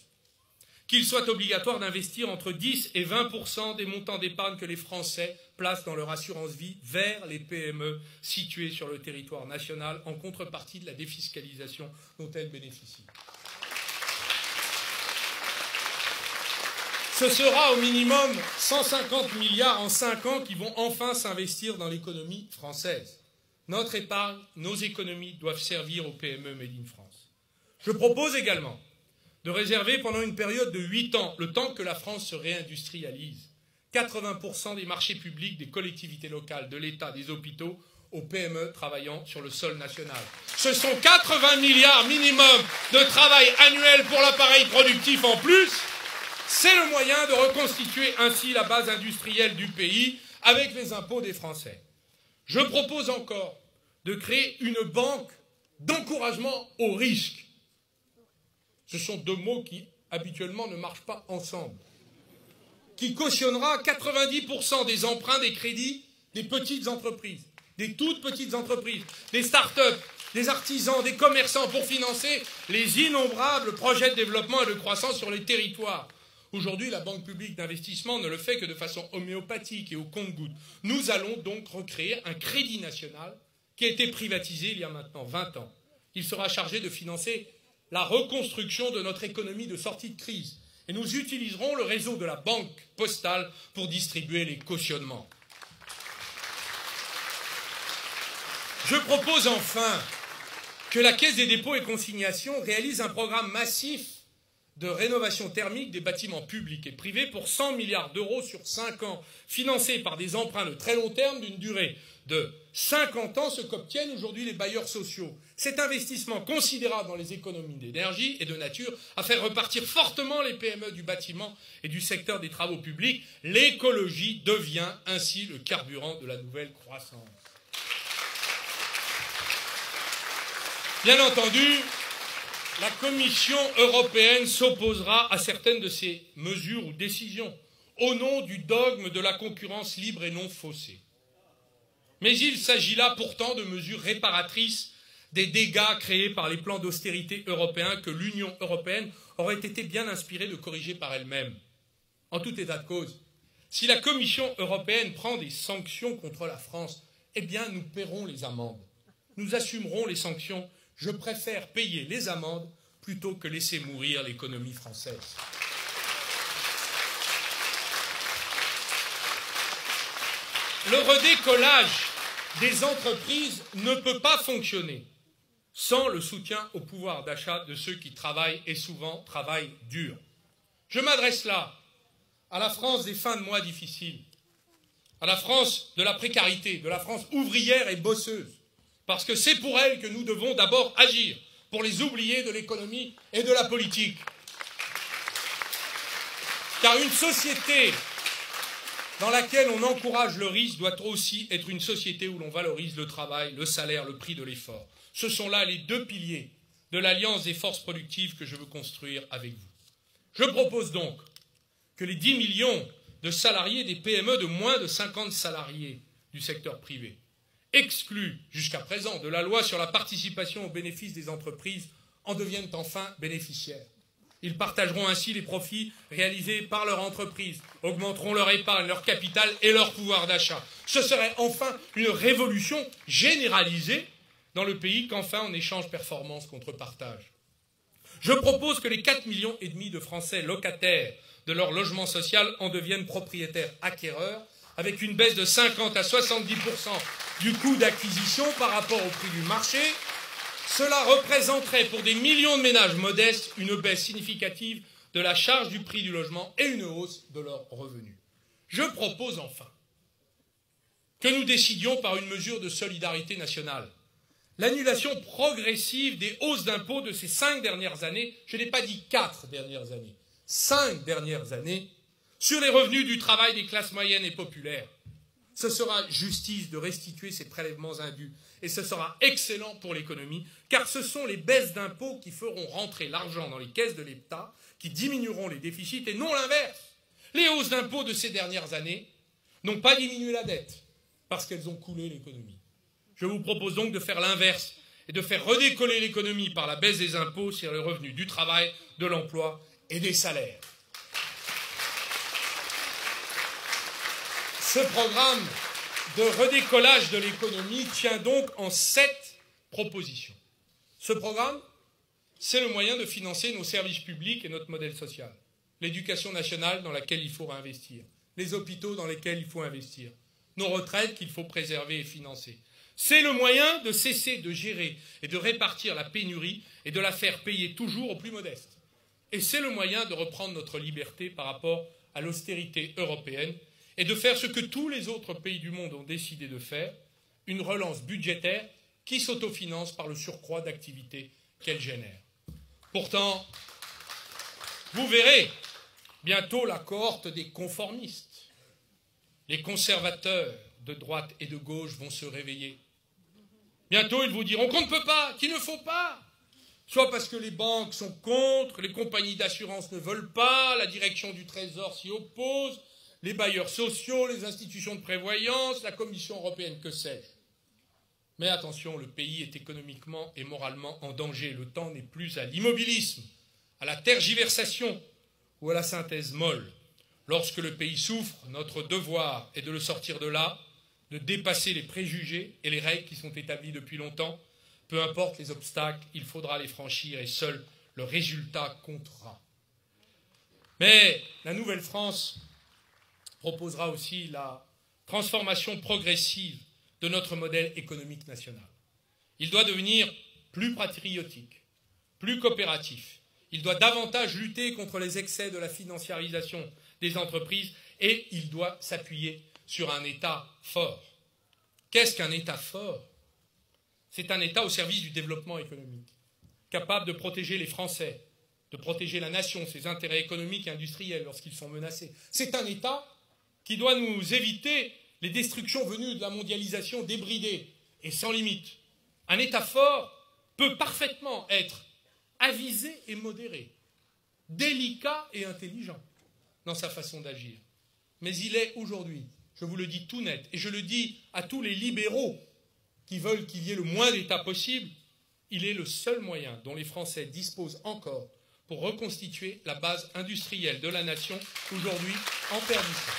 qu'il soit obligatoire d'investir entre 10 et 20% des montants d'épargne que les Français placent dans leur assurance vie vers les PME situées sur le territoire national en contrepartie de la défiscalisation dont elles bénéficient. Ce sera au minimum 150 milliards en 5 ans qui vont enfin s'investir dans l'économie française. Notre épargne, nos économies doivent servir aux PME Made in France. Je propose également de réserver pendant une période de 8 ans, le temps que la France se réindustrialise, 80% des marchés publics, des collectivités locales, de l'État, des hôpitaux, aux PME travaillant sur le sol national. Ce sont 80 milliards minimum de travail annuel pour l'appareil productif en plus. C'est le moyen de reconstituer ainsi la base industrielle du pays avec les impôts des Français. Je propose encore de créer une banque d'encouragement au risque. Ce sont 2 mots qui, habituellement, ne marchent pas ensemble. qui cautionnera 90% des emprunts, des crédits des petites entreprises, des toutes petites entreprises, des start-up, des artisans, des commerçants pour financer les innombrables projets de développement et de croissance sur les territoires. Aujourd'hui, la Banque publique d'investissement ne le fait que de façon homéopathique et au compte-gouttes. Nous allons donc recréer un crédit national qui a été privatisé il y a maintenant 20 ans. Il sera chargé de financer la reconstruction de notre économie de sortie de crise. Et nous utiliserons le réseau de la Banque postale pour distribuer les cautionnements. Je propose enfin que la Caisse des dépôts et consignations réalise un programme massif de rénovation thermique des bâtiments publics et privés pour 100 milliards d'euros sur 5 ans, financés par des emprunts de très long terme d'une durée de 50 ans, ce qu'obtiennent aujourd'hui les bailleurs sociaux. Cet investissement considérable dans les économies d'énergie et de nature à faire repartir fortement les PME du bâtiment et du secteur des travaux publics. L'écologie devient ainsi le carburant de la nouvelle croissance. Bien entendu, la Commission européenne s'opposera à certaines de ces mesures ou décisions au nom du dogme de la concurrence libre et non faussée. Mais il s'agit là pourtant de mesures réparatrices des dégâts créés par les plans d'austérité européens que l'Union européenne aurait été bien inspirée de corriger par elle-même. En tout état de cause, si la Commission européenne prend des sanctions contre la France, eh bien nous paierons les amendes. Nous assumerons les sanctions. Je préfère payer les amendes plutôt que laisser mourir l'économie française. Le redécollage des entreprises ne peut pas fonctionner sans le soutien au pouvoir d'achat de ceux qui travaillent et souvent travaillent dur. Je m'adresse là à la France des fins de mois difficiles, à la France de la précarité, de la France ouvrière et bosseuse, parce que c'est pour elle que nous devons d'abord agir, pour les oubliés de l'économie et de la politique. Car une société dans laquelle on encourage le risque doit aussi être une société où l'on valorise le travail, le salaire, le prix de l'effort. Ce sont là les deux piliers de l'alliance des forces productives que je veux construire avec vous. Je propose donc que les 10 millions de salariés des PME de moins de 50 salariés du secteur privé, exclus jusqu'à présent de la loi sur la participation aux bénéfices des entreprises, en deviennent enfin bénéficiaires. Ils partageront ainsi les profits réalisés par leur entreprise, augmenteront leur épargne, leur capital et leur pouvoir d'achat. Ce serait enfin une révolution généralisée dans le pays qu'enfin on échange performance contre partage. Je propose que les 4,5 millions de Français locataires de leur logement social en deviennent propriétaires acquéreurs, avec une baisse de 50 à 70% du coût d'acquisition par rapport au prix du marché. Cela représenterait pour des millions de ménages modestes une baisse significative de la charge du prix du logement et une hausse de leurs revenus. Je propose enfin que nous décidions par une mesure de solidarité nationale l'annulation progressive des hausses d'impôts de ces 5 dernières années, je n'ai pas dit 4 dernières années, 5 dernières années, sur les revenus du travail des classes moyennes et populaires. Ce sera justice de restituer ces prélèvements indus. Et ce sera excellent pour l'économie, car ce sont les baisses d'impôts qui feront rentrer l'argent dans les caisses de l'État, qui diminueront les déficits, et non l'inverse. Les hausses d'impôts de ces dernières années n'ont pas diminué la dette, parce qu'elles ont coulé l'économie. Je vous propose donc de faire l'inverse, et de faire redécoller l'économie par la baisse des impôts sur les revenus du travail, de l'emploi et des salaires. Ce programme de redécollage de l'économie tient donc en 7 propositions. Ce programme, c'est le moyen de financer nos services publics et notre modèle social. L'éducation nationale dans laquelle il faut réinvestir, les hôpitaux dans lesquels il faut investir, nos retraites qu'il faut préserver et financer. C'est le moyen de cesser de gérer et de répartir la pénurie et de la faire payer toujours aux plus modestes. Et c'est le moyen de reprendre notre liberté par rapport à l'austérité européenne et de faire ce que tous les autres pays du monde ont décidé de faire, une relance budgétaire qui s'autofinance par le surcroît d'activité qu'elle génère. Pourtant, vous verrez bientôt la cohorte des conformistes. Les conservateurs de droite et de gauche vont se réveiller. Bientôt, ils vous diront qu'on ne peut pas, qu'il ne faut pas. soit parce que les banques sont contre, les compagnies d'assurance ne veulent pas, la direction du Trésor s'y oppose, les bailleurs sociaux, les institutions de prévoyance, la Commission européenne, que sais-je. Mais attention, le pays est économiquement et moralement en danger. Le temps n'est plus à l'immobilisme, à la tergiversation ou à la synthèse molle. Lorsque le pays souffre, notre devoir est de le sortir de là, de dépasser les préjugés et les règles qui sont établies depuis longtemps. Peu importe les obstacles, il faudra les franchir et seul le résultat comptera. Mais la nouvelle France proposera aussi la transformation progressive de notre modèle économique national. Il doit devenir plus patriotique, plus coopératif. Il doit davantage lutter contre les excès de la financiarisation des entreprises et il doit s'appuyer sur un État fort. Qu'est-ce qu'un État fort? C'est un État au service du développement économique, capable de protéger les Français, de protéger la nation, ses intérêts économiques et industriels lorsqu'ils sont menacés. C'est un État qui doit nous éviter les destructions venues de la mondialisation débridée et sans limite. Un État fort peut parfaitement être avisé et modéré, délicat et intelligent dans sa façon d'agir. Mais il est aujourd'hui, je vous le dis tout net, et je le dis à tous les libéraux qui veulent qu'il y ait le moins d'État possible, il est le seul moyen dont les Français disposent encore pour reconstituer la base industrielle de la nation, aujourd'hui en perdition.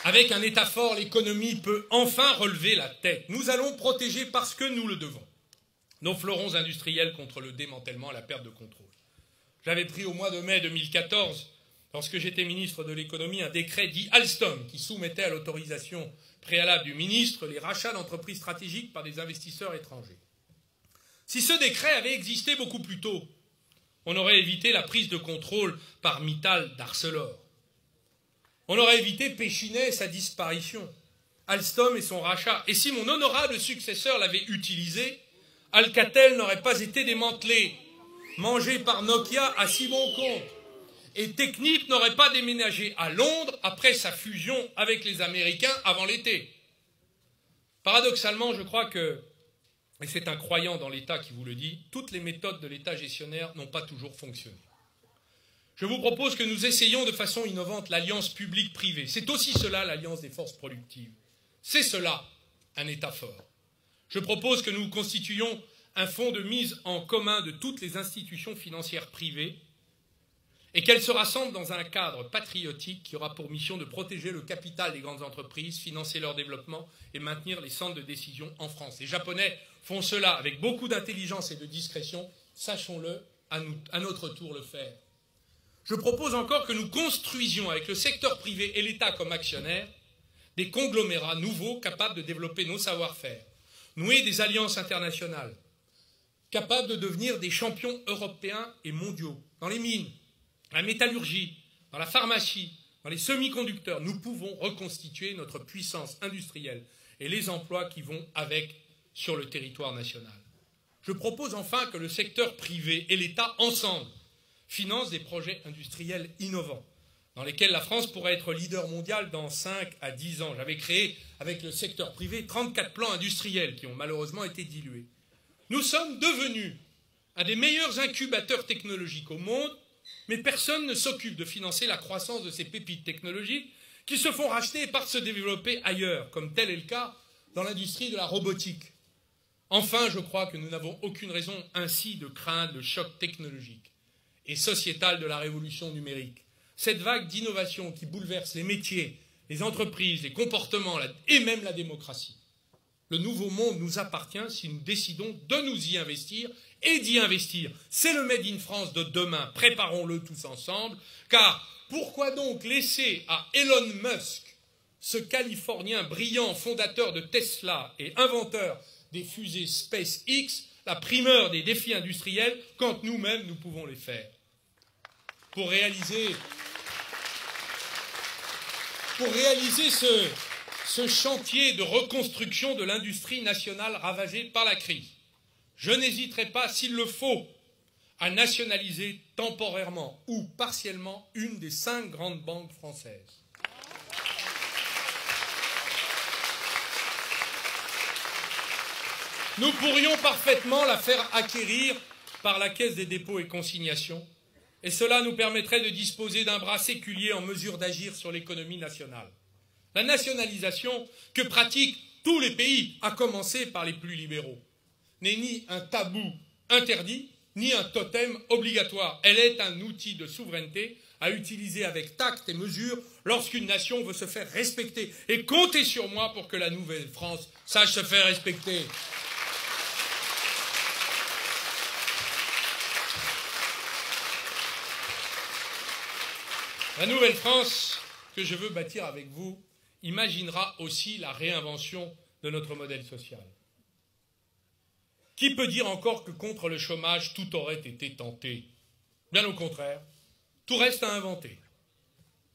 Avec un État fort, l'économie peut enfin relever la tête. Nous allons protéger, parce que nous le devons, nos fleurons industriels contre le démantèlement et la perte de contrôle. J'avais pris au mois de mai 2014, lorsque j'étais ministre de l'économie, un décret dit Alstom qui soumettait à l'autorisation préalable du ministre les rachats d'entreprises stratégiques par des investisseurs étrangers. Si ce décret avait existé beaucoup plus tôt, on aurait évité la prise de contrôle par Mittal d'Arcelor. On aurait évité Péchinet et sa disparition, Alstom et son rachat. Et si mon honorable successeur l'avait utilisé, Alcatel n'aurait pas été démantelé, mangé par Nokia à si bon compte. Et Technip n'aurait pas déménagé à Londres après sa fusion avec les Américains avant l'été. Paradoxalement, je crois que, et c'est un croyant dans l'État qui vous le dit, toutes les méthodes de l'État gestionnaire n'ont pas toujours fonctionné. Je vous propose que nous essayions de façon innovante l'alliance publique-privée. C'est aussi cela l'alliance des forces productives. C'est cela un État fort. Je propose que nous constituions un fonds de mise en commun de toutes les institutions financières privées et qu'elles se rassemblent dans un cadre patriotique qui aura pour mission de protéger le capital des grandes entreprises, financer leur développement et maintenir les centres de décision en France. Les Japonais font cela avec beaucoup d'intelligence et de discrétion. Sachons-le à notre tour le faire. Je propose encore que nous construisions avec le secteur privé et l'État comme actionnaire des conglomérats nouveaux capables de développer nos savoir-faire, nouer des alliances internationales, capables de devenir des champions européens et mondiaux dans les mines, la métallurgie, dans la pharmacie, dans les semi-conducteurs. Nous pouvons reconstituer notre puissance industrielle et les emplois qui vont avec sur le territoire national. Je propose enfin que le secteur privé et l'État ensemble financent des projets industriels innovants dans lesquels la France pourrait être leader mondial dans 5 à 10 ans. J'avais créé avec le secteur privé 34 plans industriels qui ont malheureusement été dilués. Nous sommes devenus un des meilleurs incubateurs technologiques au monde, mais personne ne s'occupe de financer la croissance de ces pépites technologiques qui se font racheter et partent se développer ailleurs, comme tel est le cas dans l'industrie de la robotique. Enfin, je crois que nous n'avons aucune raison ainsi de craindre le choc technologique et sociétale de la révolution numérique. Cette vague d'innovation qui bouleverse les métiers, les entreprises, les comportements et même la démocratie. Le nouveau monde nous appartient si nous décidons de nous y investir et d'y investir. C'est le Made in France de demain. Préparons-le tous ensemble. Car pourquoi donc laisser à Elon Musk, ce Californien brillant, fondateur de Tesla et inventeur des fusées SpaceX, la primeur des défis industriels quand nous-mêmes nous pouvons les faire? Pour réaliser ce chantier de reconstruction de l'industrie nationale ravagée par la crise, je n'hésiterai pas, s'il le faut, à nationaliser temporairement ou partiellement une des 5 grandes banques françaises. nous pourrions parfaitement la faire acquérir par la Caisse des dépôts et consignations, et cela nous permettrait de disposer d'un bras séculier en mesure d'agir sur l'économie nationale. La nationalisation que pratiquent tous les pays, à commencer par les plus libéraux, n'est ni un tabou interdit, ni un totem obligatoire. Elle est un outil de souveraineté à utiliser avec tact et mesure lorsqu'une nation veut se faire respecter. Et comptez sur moi pour que la Nouvelle-France sache se faire respecter. La Nouvelle-France que je veux bâtir avec vous imaginera aussi la réinvention de notre modèle social. Qui peut dire encore que contre le chômage, tout aurait été tenté? Bien au contraire, tout reste à inventer.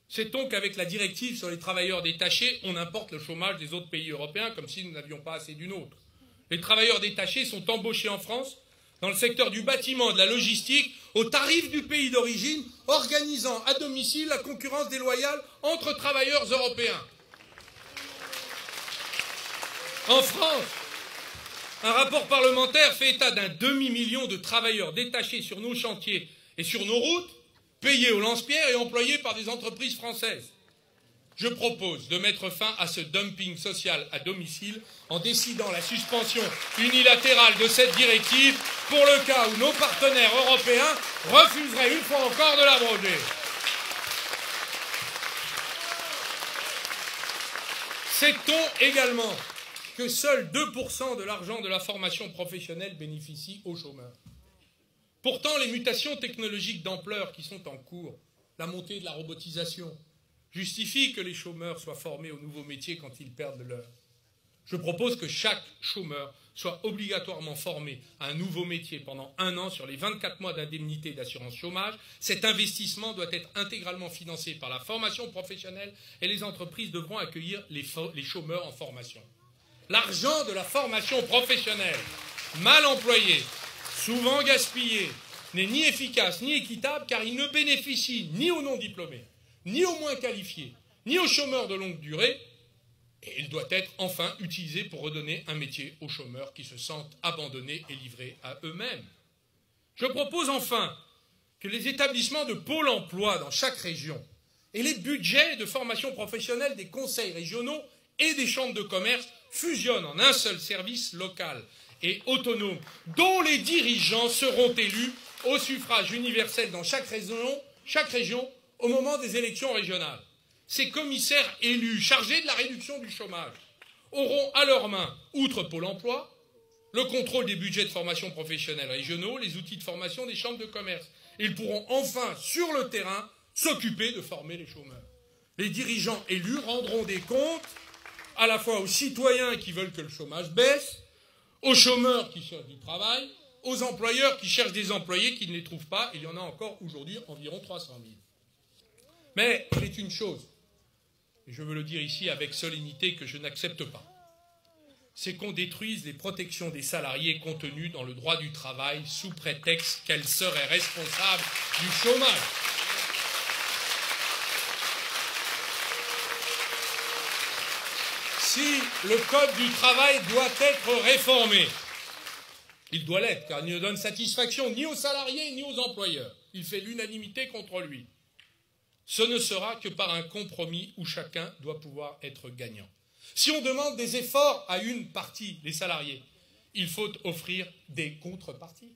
Sait-on qu'avec la directive sur les travailleurs détachés, on importe le chômage des autres pays européens comme si nous n'avions pas assez du nôtre? Les travailleurs détachés sont embauchés en France dans le secteur du bâtiment, de la logistique, au tarif du pays d'origine, organisant à domicile la concurrence déloyale entre travailleurs européens. En France, un rapport parlementaire fait état d'un demi-million de travailleurs détachés sur nos chantiers et sur nos routes, payés au lance-pierre et employés par des entreprises françaises. Je propose de mettre fin à ce dumping social à domicile en décidant la suspension unilatérale de cette directive pour le cas où nos partenaires européens refuseraient une fois encore de l'abroger. Sait-on également que seuls 2% de l'argent de la formation professionnelle bénéficie aux chômeurs? Pourtant, les mutations technologiques d'ampleur qui sont en cours, la montée de la robotisation, justifient que les chômeurs soient formés aux nouveaux métiers quand ils perdent leur. Je propose que chaque chômeur soit obligatoirement formé à un nouveau métier pendant 1 an sur les 24 mois d'indemnité d'assurance chômage. Cet investissement doit être intégralement financé par la formation professionnelle et les entreprises devront accueillir les chômeurs en formation. L'argent de la formation professionnelle, mal employé, souvent gaspillé, n'est ni efficace ni équitable car il ne bénéficie ni aux non-diplômés, ni aux moins qualifiés, ni aux chômeurs de longue durée, et il doit être enfin utilisé pour redonner un métier aux chômeurs qui se sentent abandonnés et livrés à eux-mêmes. Je propose enfin que les établissements de pôle emploi dans chaque région et les budgets de formation professionnelle des conseils régionaux et des chambres de commerce fusionnent en un seul service local et autonome, dont les dirigeants seront élus au suffrage universel dans chaque région au moment des élections régionales. Ces commissaires élus, chargés de la réduction du chômage, auront à leurs mains, outre Pôle emploi, le contrôle des budgets de formation professionnelle régionaux, les outils de formation des chambres de commerce. Ils pourront enfin, sur le terrain, s'occuper de former les chômeurs. Les dirigeants élus rendront des comptes à la fois aux citoyens qui veulent que le chômage baisse, aux chômeurs qui cherchent du travail, aux employeurs qui cherchent des employés qui ne les trouvent pas. Il y en a encore aujourd'hui environ 300 000. Mais c'est une chose, et je veux le dire ici avec solennité, que je n'accepte pas. C'est qu'on détruise les protections des salariés contenues dans le droit du travail sous prétexte qu'elles seraient responsables du chômage. Si le Code du travail doit être réformé, il doit l'être, car il ne donne satisfaction ni aux salariés ni aux employeurs. Il fait l'unanimité contre lui. Ce ne sera que par un compromis où chacun doit pouvoir être gagnant. Si on demande des efforts à une partie, les salariés, il faut offrir des contreparties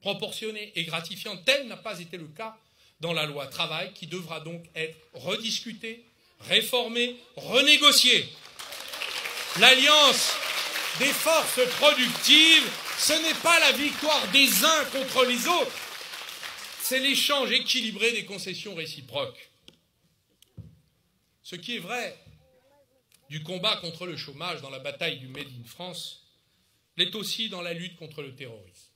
proportionnées et gratifiantes. Tel n'a pas été le cas dans la loi travail, qui devra donc être rediscutée, réformée, renégociée. L'alliance des forces productives, ce n'est pas la victoire des uns contre les autres, c'est l'échange équilibré des concessions réciproques. Ce qui est vrai du combat contre le chômage dans la bataille du Made in France l'est aussi dans la lutte contre le terrorisme.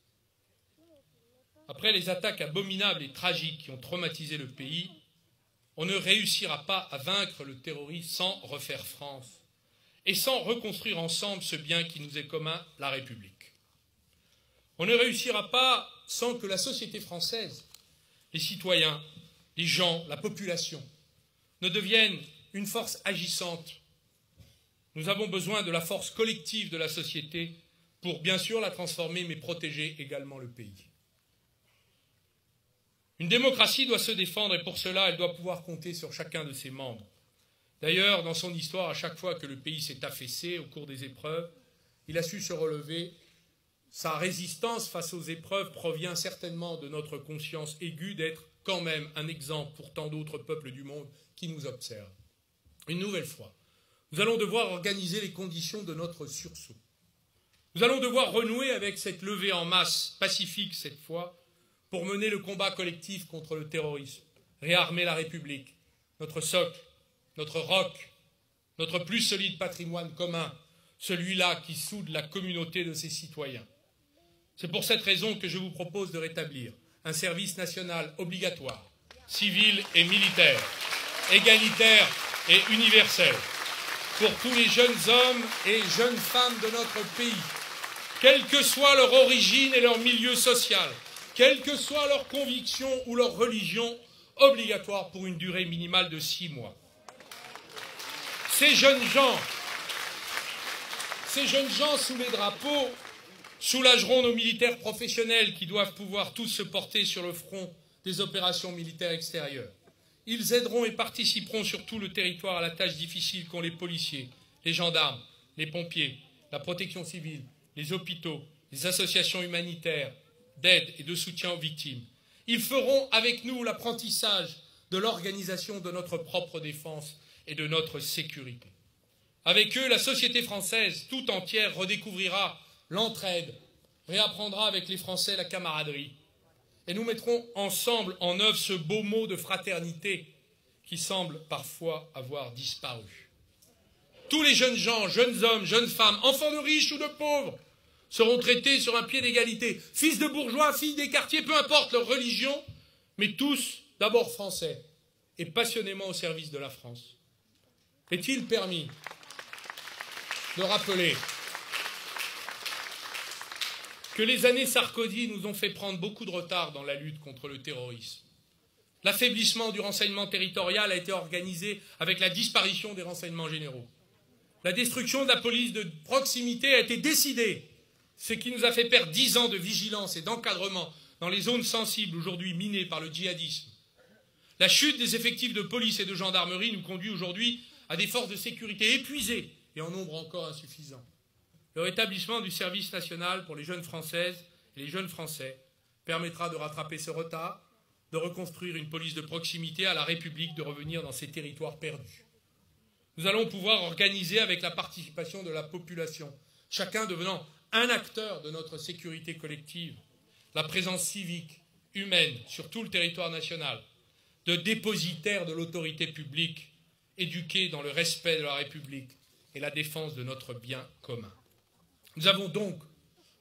Après les attaques abominables et tragiques qui ont traumatisé le pays, on ne réussira pas à vaincre le terrorisme sans refaire France et sans reconstruire ensemble ce bien qui nous est commun, la République. On ne réussira pas sans que la société française, les citoyens, les gens, la population, ne deviennent une force agissante. Nous avons besoin de la force collective de la société pour bien sûr la transformer, mais protéger également le pays. Une démocratie doit se défendre et pour cela, elle doit pouvoir compter sur chacun de ses membres. D'ailleurs, dans son histoire, à chaque fois que le pays s'est affaissé au cours des épreuves, il a su se relever. Sa résistance face aux épreuves provient certainement de notre conscience aiguë d'être quand même un exemple pour tant d'autres peuples du monde qui nous observent. Une nouvelle fois, nous allons devoir organiser les conditions de notre sursaut. Nous allons devoir renouer avec cette levée en masse, pacifique cette fois, pour mener le combat collectif contre le terrorisme, réarmer la République, notre socle, notre roc, notre plus solide patrimoine commun, celui-là qui soude la communauté de ses citoyens. C'est pour cette raison que je vous propose de rétablir un service national obligatoire, civil et militaire, égalitaire et universel, pour tous les jeunes hommes et jeunes femmes de notre pays, quelle que soit leur origine et leur milieu social, quelle que soit leur conviction ou leur religion, obligatoire pour une durée minimale de 6 mois. Ces jeunes gens sous les drapeaux soulageront nos militaires professionnels qui doivent pouvoir tous se porter sur le front des opérations militaires extérieures. Ils aideront et participeront sur tout le territoire à la tâche difficile qu'ont les policiers, les gendarmes, les pompiers, la protection civile, les hôpitaux, les associations humanitaires d'aide et de soutien aux victimes. Ils feront avec nous l'apprentissage de l'organisation de notre propre défense et de notre sécurité. Avec eux, la société française tout entière redécouvrira l'entraide, réapprendra avec les Français la camaraderie. Et nous mettrons ensemble en œuvre ce beau mot de fraternité qui semble parfois avoir disparu. Tous les jeunes gens, jeunes hommes, jeunes femmes, enfants de riches ou de pauvres, seront traités sur un pied d'égalité. Fils de bourgeois, filles des quartiers, peu importe leur religion, mais tous d'abord français et passionnément au service de la France. Est-il permis de rappeler que les années Sarkozy nous ont fait prendre beaucoup de retard dans la lutte contre le terrorisme. L'affaiblissement du renseignement territorial a été organisé avec la disparition des renseignements généraux. La destruction de la police de proximité a été décidée, ce qui nous a fait perdre 10 ans de vigilance et d'encadrement dans les zones sensibles aujourd'hui minées par le djihadisme. La chute des effectifs de police et de gendarmerie nous conduit aujourd'hui à des forces de sécurité épuisées et en nombre encore insuffisant. Le rétablissement du service national pour les jeunes Françaises et les jeunes Français permettra de rattraper ce retard, de reconstruire une police de proximité à la République de revenir dans ces territoires perdus. Nous allons pouvoir organiser avec la participation de la population, chacun devenant un acteur de notre sécurité collective, la présence civique, humaine sur tout le territoire national, de dépositaires de l'autorité publique, éduqués dans le respect de la République et la défense de notre bien commun. Nous avons donc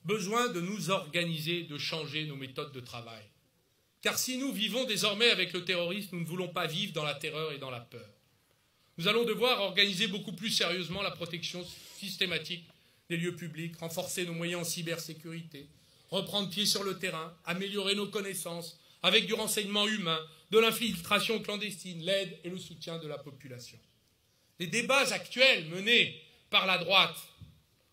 besoin de nous organiser, de changer nos méthodes de travail. Car si nous vivons désormais avec le terrorisme, nous ne voulons pas vivre dans la terreur et dans la peur. Nous allons devoir organiser beaucoup plus sérieusement la protection systématique des lieux publics, renforcer nos moyens en cybersécurité, reprendre pied sur le terrain, améliorer nos connaissances avec du renseignement humain, de l'infiltration clandestine, l'aide et le soutien de la population. Les débats actuels menés par la droite,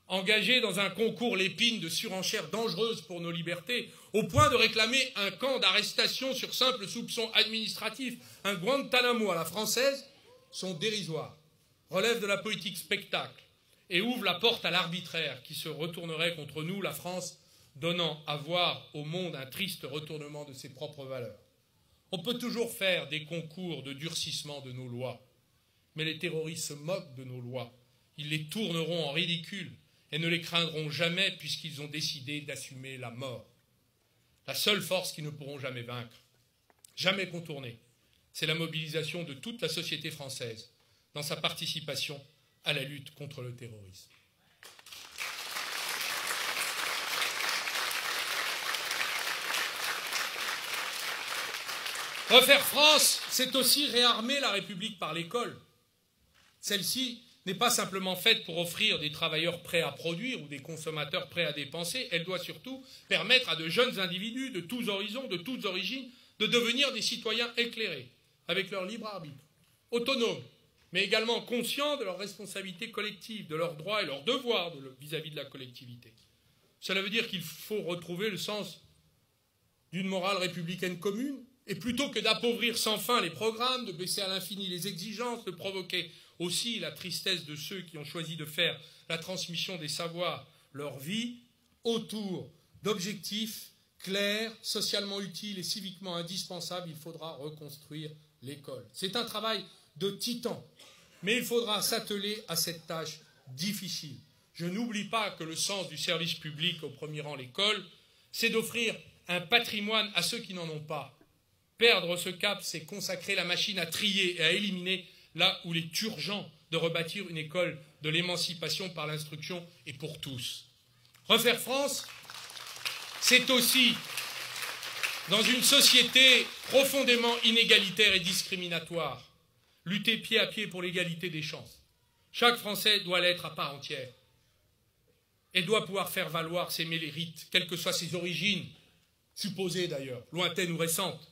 engagés dans un concours l'épine de surenchères dangereuses pour nos libertés, au point de réclamer un camp d'arrestation sur simple soupçon administratif, un Guantanamo à la française, sont dérisoires, relèvent de la politique spectacle et ouvrent la porte à l'arbitraire qui se retournerait contre nous, la France, donnant à voir au monde un triste retournement de ses propres valeurs. On peut toujours faire des concours de durcissement de nos lois, mais les terroristes se moquent de nos lois. Ils les tourneront en ridicule et ne les craindront jamais puisqu'ils ont décidé d'assumer la mort. La seule force qu'ils ne pourront jamais vaincre, jamais contourner, c'est la mobilisation de toute la société française dans sa participation à la lutte contre le terrorisme. Refaire France, c'est aussi réarmer la République par l'école. Celle-ci n'est pas simplement faite pour offrir des travailleurs prêts à produire ou des consommateurs prêts à dépenser, elle doit surtout permettre à de jeunes individus de tous horizons, de toutes origines, de devenir des citoyens éclairés, avec leur libre arbitre, autonomes, mais également conscients de leurs responsabilités collectives, de leurs droits et leurs devoirs vis-à-vis de la collectivité. Cela veut dire qu'il faut retrouver le sens d'une morale républicaine commune, et plutôt que d'appauvrir sans fin les programmes, de baisser à l'infini les exigences, de provoquer aussi la tristesse de ceux qui ont choisi de faire la transmission des savoirs leur vie, autour d'objectifs clairs, socialement utiles et civiquement indispensables, il faudra reconstruire l'école. C'est un travail de titan, mais il faudra s'atteler à cette tâche difficile. Je n'oublie pas que le sens du service public, au premier rang l'école, c'est d'offrir un patrimoine à ceux qui n'en ont pas. Perdre ce cap, c'est consacrer la machine à trier et à éliminer là où il est urgent de rebâtir une école de l'émancipation par l'instruction et pour tous. Refaire France, c'est aussi, dans une société profondément inégalitaire et discriminatoire, lutter pied à pied pour l'égalité des chances. Chaque Français doit l'être à part entière et doit pouvoir faire valoir ses mérites, quelles que soient ses origines, supposées d'ailleurs, lointaines ou récentes.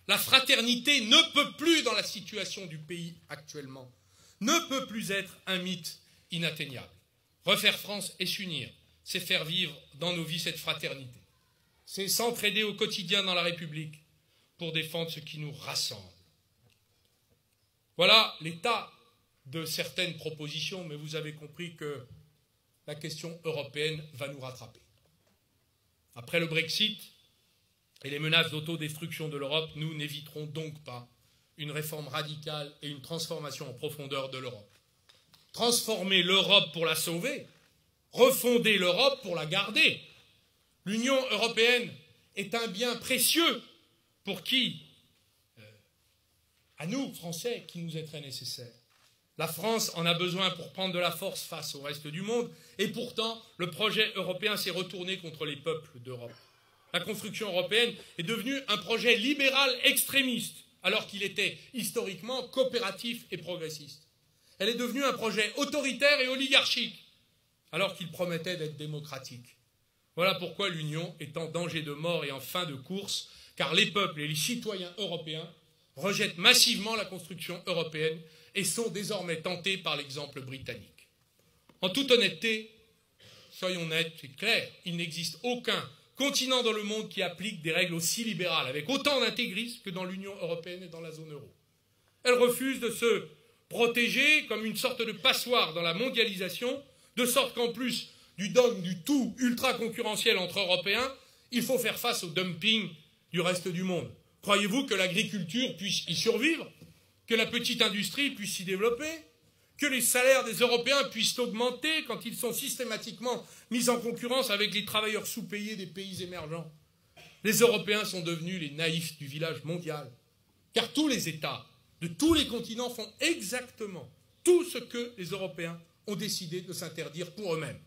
La fraternité ne peut plus, dans la situation du pays actuellement, ne peut plus être un mythe inatteignable. Refaire France et s'unir, c'est faire vivre dans nos vies cette fraternité. C'est s'entraider au quotidien dans la République pour défendre ce qui nous rassemble. Voilà l'état de certaines propositions, mais vous avez compris que la question européenne va nous rattraper. Après le Brexit et les menaces d'autodestruction de l'Europe, nous n'éviterons donc pas une réforme radicale et une transformation en profondeur de l'Europe. Transformer l'Europe pour la sauver, refonder l'Europe pour la garder. L'Union européenne est un bien précieux pour qui, à nous, Français, qui nous est très nécessaire. La France en a besoin pour prendre de la force face au reste du monde, et pourtant, le projet européen s'est retourné contre les peuples d'Europe. La construction européenne est devenue un projet libéral extrémiste, alors qu'il était historiquement coopératif et progressiste. Elle est devenue un projet autoritaire et oligarchique, alors qu'il promettait d'être démocratique. Voilà pourquoi l'Union est en danger de mort et en fin de course, car les peuples et les citoyens européens rejettent massivement la construction européenne et sont désormais tentés par l'exemple britannique. En toute honnêteté, soyons nets et clairs, il n'existe aucun continent dans le monde qui applique des règles aussi libérales, avec autant d'intégrisme que dans l'Union européenne et dans la zone euro. Elle refuse de se protéger comme une sorte de passoire dans la mondialisation, de sorte qu'en plus du dogme du tout ultra-concurrentiel entre Européens, il faut faire face au dumping du reste du monde. Croyez-vous que l'agriculture puisse y survivre, que la petite industrie puisse s'y développer, que les salaires des Européens puissent augmenter quand ils sont systématiquement mis en concurrence avec les travailleurs sous-payés des pays émergents? Les Européens sont devenus les naïfs du village mondial, car tous les États de tous les continents font exactement tout ce que les Européens ont décidé de s'interdire pour eux-mêmes.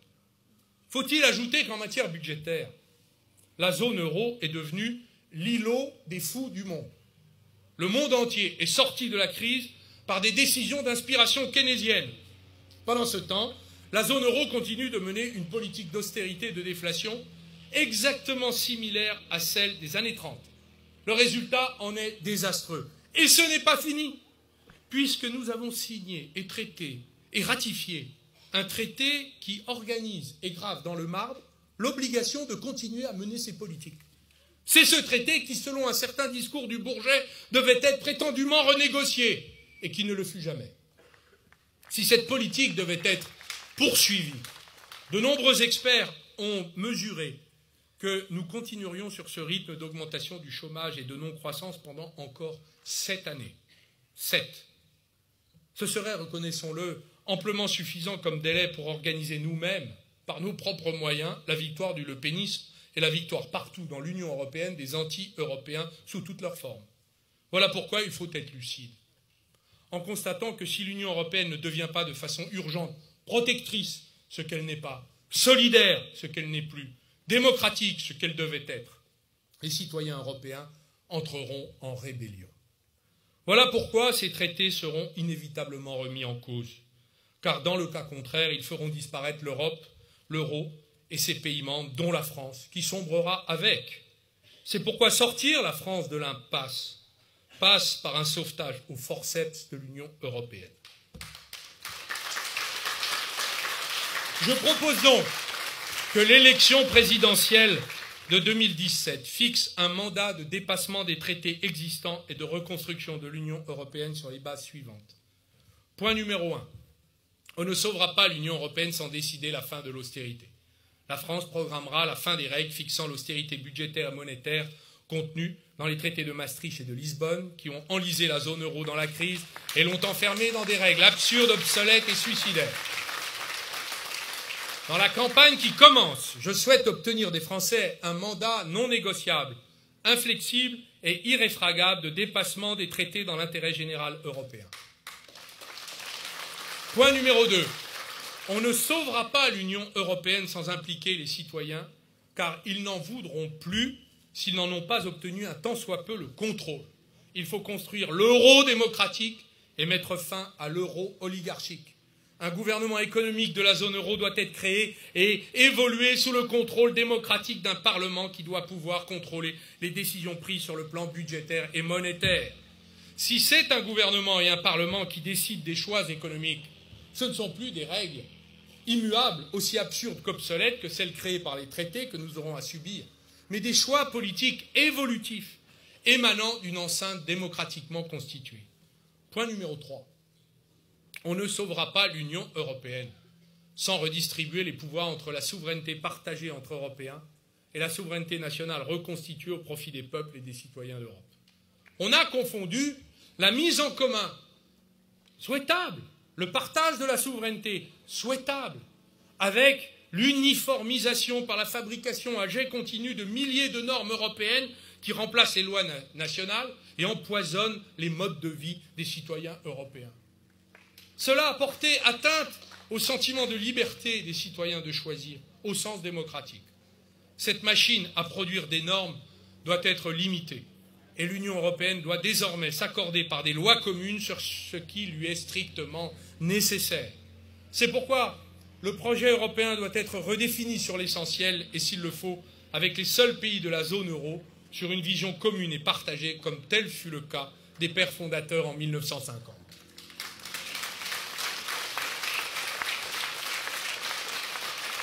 Faut-il ajouter qu'en matière budgétaire, la zone euro est devenue l'îlot des fous du monde. Le monde entier est sorti de la crise par des décisions d'inspiration keynésienne. Pendant ce temps, la zone euro continue de mener une politique d'austérité et de déflation exactement similaire à celle des années 30. Le résultat en est désastreux. Et ce n'est pas fini, puisque nous avons signé et traité et ratifié un traité qui organise et grave dans le marbre l'obligation de continuer à mener ces politiques. C'est ce traité qui, selon un certain discours du Bourget, devait être prétendument renégocié et qui ne le fut jamais. Si cette politique devait être poursuivie, de nombreux experts ont mesuré que nous continuerions sur ce rythme d'augmentation du chômage et de non-croissance pendant encore 7 années. 7. Ce serait, reconnaissons-le, amplement suffisant comme délai pour organiser nous-mêmes, par nos propres moyens, la victoire du lepénisme et la victoire partout dans l'Union européenne des anti-européens sous toutes leurs formes. Voilà pourquoi il faut être lucide. En constatant que si l'Union européenne ne devient pas de façon urgente protectrice, ce qu'elle n'est pas, solidaire, ce qu'elle n'est plus, démocratique, ce qu'elle devait être, les citoyens européens entreront en rébellion. Voilà pourquoi ces traités seront inévitablement remis en cause, car dans le cas contraire, ils feront disparaître l'Europe, l'euro et ses pays membres, dont la France, qui sombrera avec. C'est pourquoi sortir la France de l'impasse passe par un sauvetage au forceps de l'Union européenne. Je propose donc que l'élection présidentielle de 2017 fixe un mandat de dépassement des traités existants et de reconstruction de l'Union européenne sur les bases suivantes. Point numéro 1. On ne sauvera pas l'Union européenne sans décider la fin de l'austérité. La France programmera la fin des règles fixant l'austérité budgétaire et monétaire contenues dans les traités de Maastricht et de Lisbonne, qui ont enlisé la zone euro dans la crise et l'ont enfermée dans des règles absurdes, obsolètes et suicidaires. Dans la campagne qui commence, je souhaite obtenir des Français un mandat non négociable, inflexible et irréfragable de dépassement des traités dans l'intérêt général européen. Point numéro 2. On ne sauvera pas l'Union européenne sans impliquer les citoyens, car ils n'en voudront plus s'ils n'en ont pas obtenu un tant soit peu le contrôle. Il faut construire l'euro démocratique et mettre fin à l'euro oligarchique. Un gouvernement économique de la zone euro doit être créé et évoluer sous le contrôle démocratique d'un Parlement qui doit pouvoir contrôler les décisions prises sur le plan budgétaire et monétaire. Si c'est un gouvernement et un Parlement qui décident des choix économiques, ce ne sont plus des règles immuables, aussi absurdes qu'obsolètes que celles créées par les traités que nous aurons à subir, mais des choix politiques évolutifs émanant d'une enceinte démocratiquement constituée. Point numéro 3. On ne sauvera pas l'Union européenne sans redistribuer les pouvoirs entre la souveraineté partagée entre Européens et la souveraineté nationale reconstituée au profit des peuples et des citoyens d'Europe. On a confondu la mise en commun souhaitable, le partage de la souveraineté souhaitable, avec l'uniformisation par la fabrication à jet continu de milliers de normes européennes qui remplacent les lois nationales et empoisonnent les modes de vie des citoyens européens. Cela a porté atteinte au sentiment de liberté des citoyens de choisir, au sens démocratique. Cette machine à produire des normes doit être limitée et l'Union européenne doit désormais s'accorder par des lois communes sur ce qui lui est strictement nécessaire. C'est pourquoi le projet européen doit être redéfini sur l'essentiel et, s'il le faut, avec les seuls pays de la zone euro, sur une vision commune et partagée, comme tel fut le cas des pères fondateurs en 1950.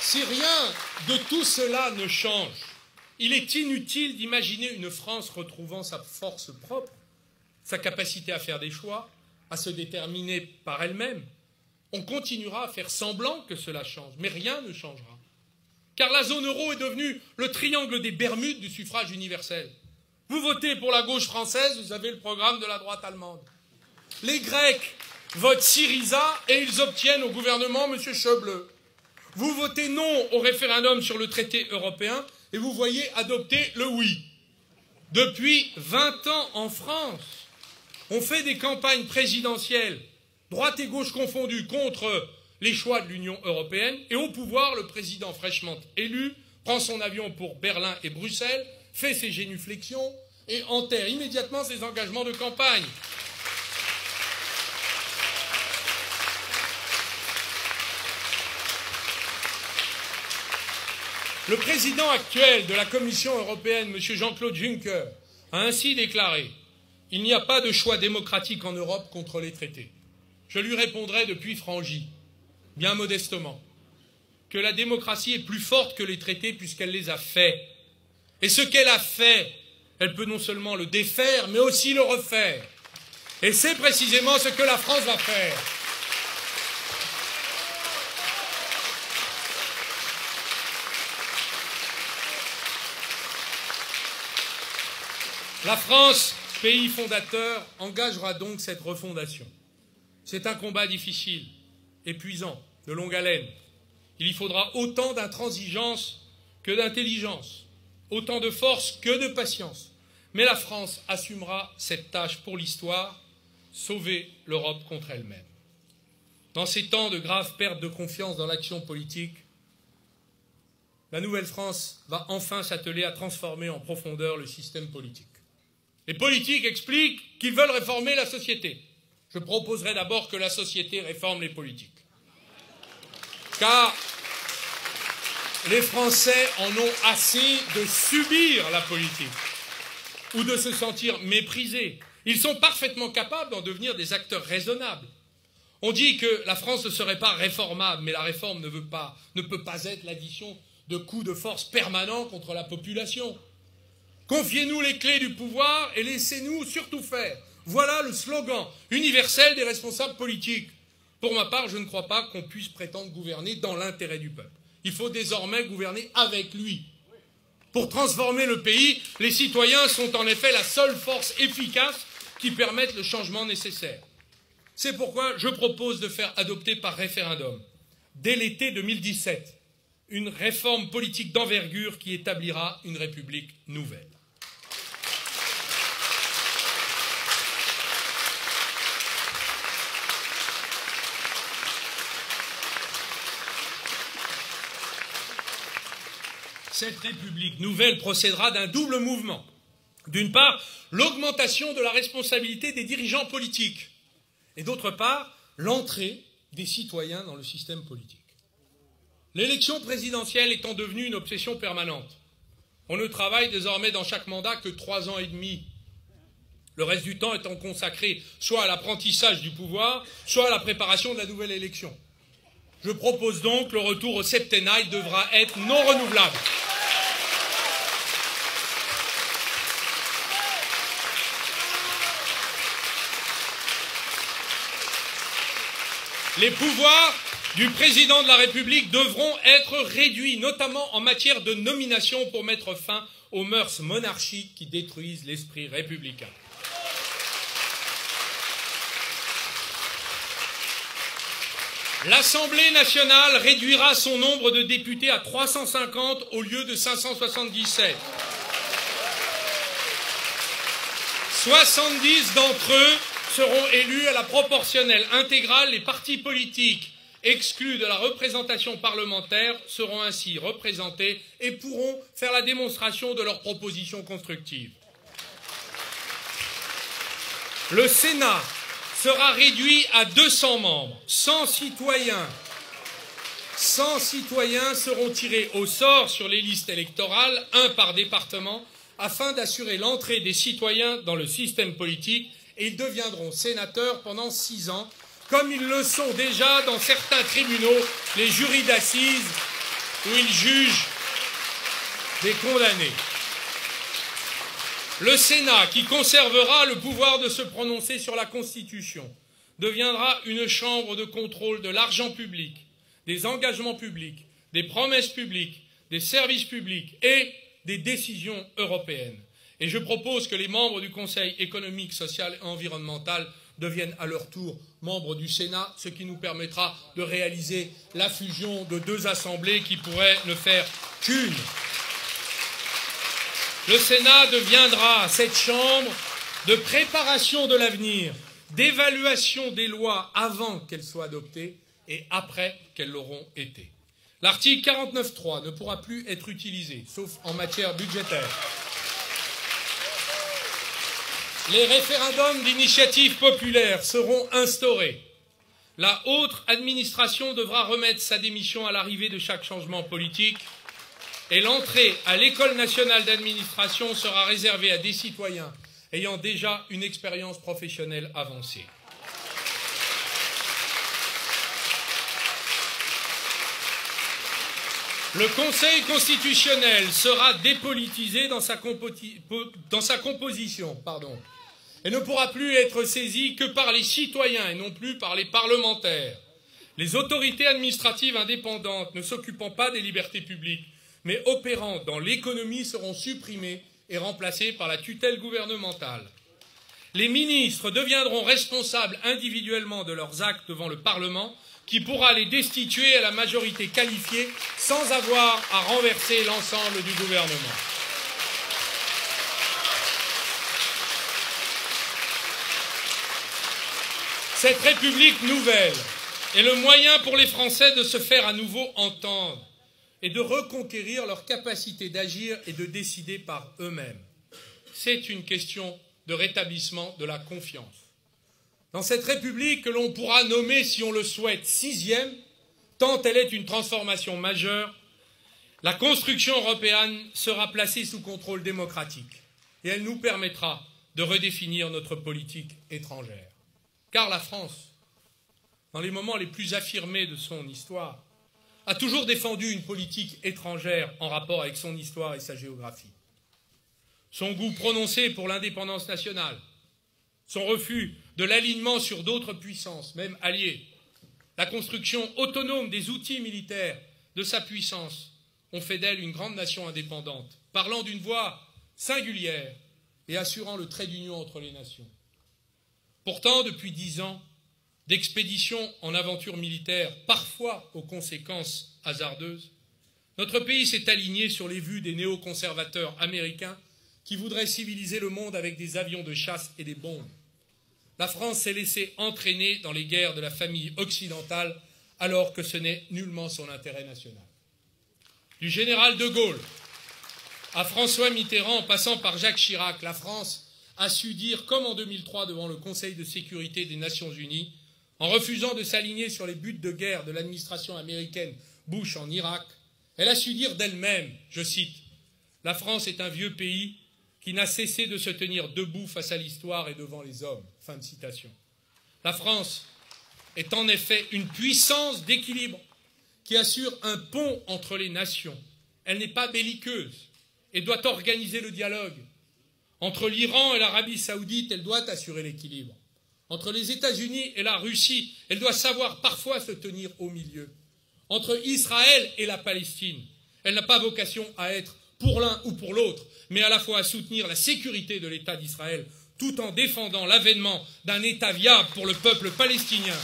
Si rien de tout cela ne change, il est inutile d'imaginer une France retrouvant sa force propre, sa capacité à faire des choix, à se déterminer par elle-même. On continuera à faire semblant que cela change, mais rien ne changera. Car la zone euro est devenue le triangle des Bermudes du suffrage universel. Vous votez pour la gauche française, vous avez le programme de la droite allemande. Les Grecs votent Syriza et ils obtiennent au gouvernement M. Schäuble. Vous votez non au référendum sur le traité européen et vous voyez adopter le oui. Depuis 20 ans en France, on fait des campagnes présidentielles, droite et gauche confondues, contre les choix de l'Union européenne, et au pouvoir, le président fraîchement élu prend son avion pour Berlin et Bruxelles, fait ses génuflexions et enterre immédiatement ses engagements de campagne. Le président actuel de la Commission européenne, M. Jean-Claude Juncker, a ainsi déclaré « Il n'y a pas de choix démocratique en Europe contre les traités ». Je lui répondrai depuis Frangy, bien modestement, que la démocratie est plus forte que les traités puisqu'elle les a faits. Et ce qu'elle a fait, elle peut non seulement le défaire, mais aussi le refaire. Et c'est précisément ce que la France va faire. La France, pays fondateur, engagera donc cette refondation. C'est un combat difficile, épuisant, de longue haleine. Il y faudra autant d'intransigeance que d'intelligence, autant de force que de patience. Mais la France assumera cette tâche pour l'histoire, sauver l'Europe contre elle-même. Dans ces temps de grave perte de confiance dans l'action politique, la Nouvelle-France va enfin s'atteler à transformer en profondeur le système politique. Les politiques expliquent qu'ils veulent réformer la société. Je proposerai d'abord que la société réforme les politiques. Car les Français en ont assez de subir la politique ou de se sentir méprisés. Ils sont parfaitement capables d'en devenir des acteurs raisonnables. On dit que la France ne serait pas réformable, mais la réforme ne peut pas être l'addition de coups de force permanents contre la population. Confiez-nous les clés du pouvoir et laissez-nous surtout faire. Voilà le slogan universel des responsables politiques. Pour ma part, je ne crois pas qu'on puisse prétendre gouverner dans l'intérêt du peuple. Il faut désormais gouverner avec lui. Pour transformer le pays, les citoyens sont en effet la seule force efficace qui permette le changement nécessaire. C'est pourquoi je propose de faire adopter par référendum, dès l'été 2017, une réforme politique d'envergure qui établira une République nouvelle. Cette République nouvelle procédera d'un double mouvement. D'une part, l'augmentation de la responsabilité des dirigeants politiques, et d'autre part, l'entrée des citoyens dans le système politique. L'élection présidentielle étant devenue une obsession permanente, on ne travaille désormais dans chaque mandat que 3 ans et demi. Le reste du temps étant consacré soit à l'apprentissage du pouvoir, soit à la préparation de la nouvelle élection. Je propose donc le retour au septennat, il devra être non renouvelable. Les pouvoirs du président de la République devront être réduits, notamment en matière de nomination pour mettre fin aux mœurs monarchiques qui détruisent l'esprit républicain. L'Assemblée nationale réduira son nombre de députés à 350 au lieu de 577. 70 d'entre eux seront élus à la proportionnelle intégrale. Les partis politiques exclus de la représentation parlementaire seront ainsi représentés et pourront faire la démonstration de leurs propositions constructives. Le Sénat sera réduit à 200 membres. 100 citoyens seront tirés au sort sur les listes électorales, un par département, afin d'assurer l'entrée des citoyens dans le système politique, et ils deviendront sénateurs pendant 6 ans, comme ils le sont déjà dans certains tribunaux, les jurys d'assises, où ils jugent des condamnés. Le Sénat, qui conservera le pouvoir de se prononcer sur la Constitution, deviendra une chambre de contrôle de l'argent public, des engagements publics, des promesses publiques, des services publics et des décisions européennes. Et je propose que les membres du Conseil économique, social et environnemental deviennent à leur tour membres du Sénat, ce qui nous permettra de réaliser la fusion de 2 assemblées qui pourraient ne faire qu'une. Le Sénat deviendra cette chambre de préparation de l'avenir, d'évaluation des lois avant qu'elles soient adoptées et après qu'elles l'auront été. L'article 49.3 ne pourra plus être utilisé, sauf en matière budgétaire. Les référendums d'initiative populaire seront instaurés. La haute administration devra remettre sa démission à l'arrivée de chaque changement politique et l'entrée à l'École nationale d'administration sera réservée à des citoyens ayant déjà une expérience professionnelle avancée. Le Conseil constitutionnel sera dépolitisé dans sa composition et ne pourra plus être saisi que par les citoyens et non plus par les parlementaires. Les autorités administratives indépendantes ne s'occupant pas des libertés publiques, mais opérant dans l'économie seront supprimées et remplacées par la tutelle gouvernementale. Les ministres deviendront responsables individuellement de leurs actes devant le Parlement, qui pourra les destituer à la majorité qualifiée sans avoir à renverser l'ensemble du gouvernement. Cette République nouvelle est le moyen pour les Français de se faire à nouveau entendre et de reconquérir leur capacité d'agir et de décider par eux-mêmes. C'est une question de rétablissement de la confiance. Dans cette République que l'on pourra nommer, si on le souhaite, 6e, tant elle est une transformation majeure, la construction européenne sera placée sous contrôle démocratique et elle nous permettra de redéfinir notre politique étrangère. Car la France, dans les moments les plus affirmés de son histoire, a toujours défendu une politique étrangère en rapport avec son histoire et sa géographie. Son goût prononcé pour l'indépendance nationale, son refus de l'alignement sur d'autres puissances, même alliées, la construction autonome des outils militaires de sa puissance ont fait d'elle une grande nation indépendante, parlant d'une voix singulière et assurant le trait d'union entre les nations. Pourtant, depuis 10 ans, d'expéditions en aventure militaire, parfois aux conséquences hasardeuses, notre pays s'est aligné sur les vues des néoconservateurs américains qui voudraient civiliser le monde avec des avions de chasse et des bombes. La France s'est laissée entraîner dans les guerres de la famille occidentale alors que ce n'est nullement son intérêt national. Du général de Gaulle à François Mitterrand en passant par Jacques Chirac, la France a su dire, comme en 2003 devant le Conseil de sécurité des Nations Unies, en refusant de s'aligner sur les buts de guerre de l'administration américaine Bush en Irak, elle a su dire d'elle-même, je cite, « La France est un vieux pays qui n'a cessé de se tenir debout face à l'histoire et devant les hommes. » Fin de citation. La France est en effet une puissance d'équilibre qui assure un pont entre les nations. Elle n'est pas belliqueuse et doit organiser le dialogue. Entre l'Iran et l'Arabie saoudite, elle doit assurer l'équilibre. Entre les États-Unis et la Russie, elle doit savoir parfois se tenir au milieu. Entre Israël et la Palestine, elle n'a pas vocation à être pour l'un ou pour l'autre, mais à la fois à soutenir la sécurité de l'État d'Israël, tout en défendant l'avènement d'un État viable pour le peuple palestinien.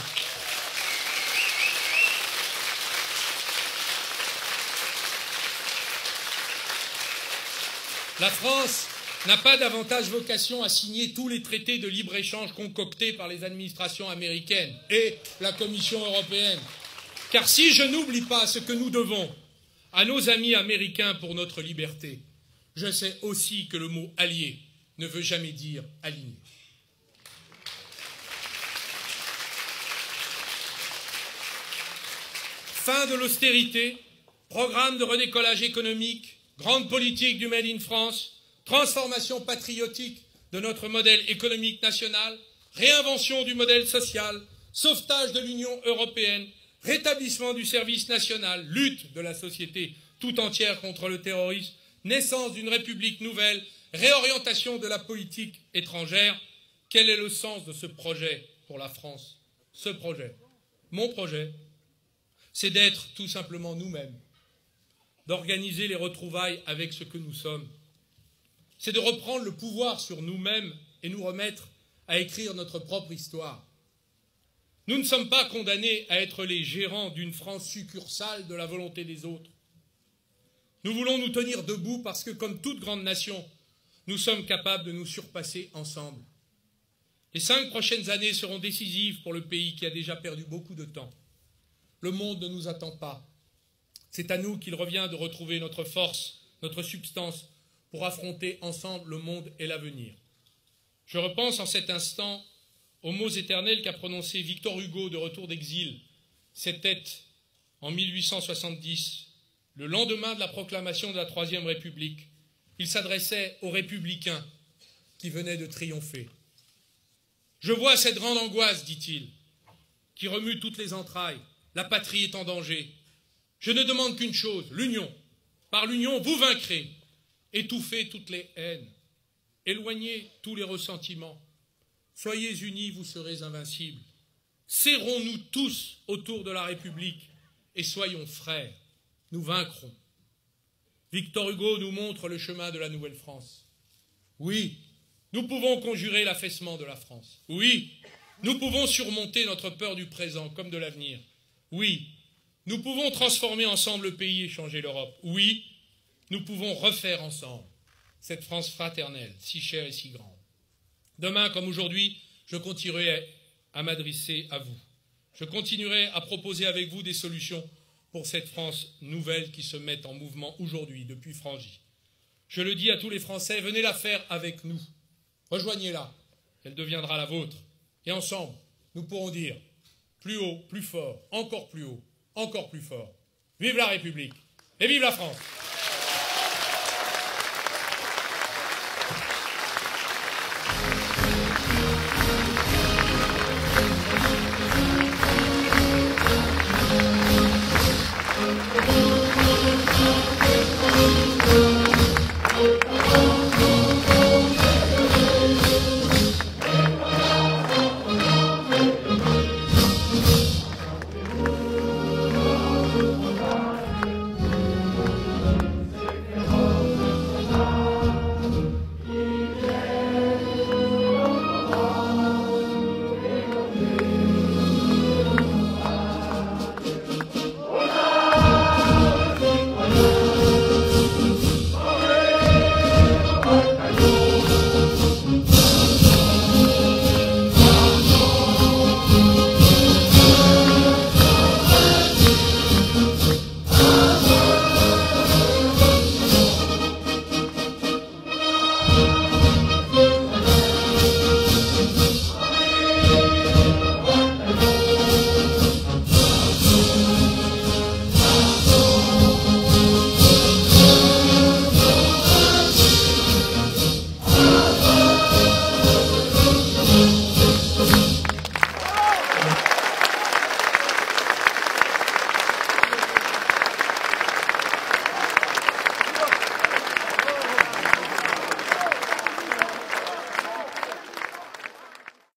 La France n'a pas davantage vocation à signer tous les traités de libre-échange concoctés par les administrations américaines et la Commission européenne. Car si je n'oublie pas ce que nous devons à nos amis américains pour notre liberté, je sais aussi que le mot « allié » ne veut jamais dire « aligné ». Fin de l'austérité, programme de redécollage économique, grande politique du Made in France, transformation patriotique de notre modèle économique national, réinvention du modèle social, sauvetage de l'Union européenne, rétablissement du service national, lutte de la société tout entière contre le terrorisme, naissance d'une république nouvelle, réorientation de la politique étrangère. Quel est le sens de ce projet pour la France? Ce projet, mon projet, c'est d'être tout simplement nous-mêmes, d'organiser les retrouvailles avec ce que nous sommes. C'est de reprendre le pouvoir sur nous-mêmes et nous remettre à écrire notre propre histoire. Nous ne sommes pas condamnés à être les gérants d'une France succursale de la volonté des autres. Nous voulons nous tenir debout parce que, comme toute grande nation, nous sommes capables de nous surpasser ensemble. Les 5 prochaines années seront décisives pour le pays qui a déjà perdu beaucoup de temps. Le monde ne nous attend pas. C'est à nous qu'il revient de retrouver notre force, notre substance, pour affronter ensemble le monde et l'avenir. Je repense en cet instant aux mots éternels qu'a prononcés Victor Hugo de retour d'exil. C'était en 1870, le lendemain de la proclamation de la Troisième République. Il s'adressait aux républicains qui venaient de triompher. « Je vois cette grande angoisse, dit-il, qui remue toutes les entrailles. La patrie est en danger. Je ne demande qu'une chose, l'union. Par l'union, vous vaincrez. Étouffez toutes les haines. Éloignez tous les ressentiments. Soyez unis, vous serez invincibles. Serrons-nous tous autour de la République et soyons frères. Nous vaincrons. » Victor Hugo nous montre le chemin de la Nouvelle-France. Oui, nous pouvons conjurer l'affaissement de la France. Oui, nous pouvons surmonter notre peur du présent comme de l'avenir. Oui, nous pouvons transformer ensemble le pays et changer l'Europe. Oui, nous pouvons refaire ensemble cette France fraternelle, si chère et si grande. Demain, comme aujourd'hui, je continuerai à m'adresser à vous. Je continuerai à proposer avec vous des solutions pour cette France nouvelle qui se met en mouvement aujourd'hui, depuis Frangy. Je le dis à tous les Français, venez la faire avec nous. Rejoignez-la, elle deviendra la vôtre. Et ensemble, nous pourrons dire plus haut, plus fort, encore plus haut, encore plus fort. Vive la République et vive la France!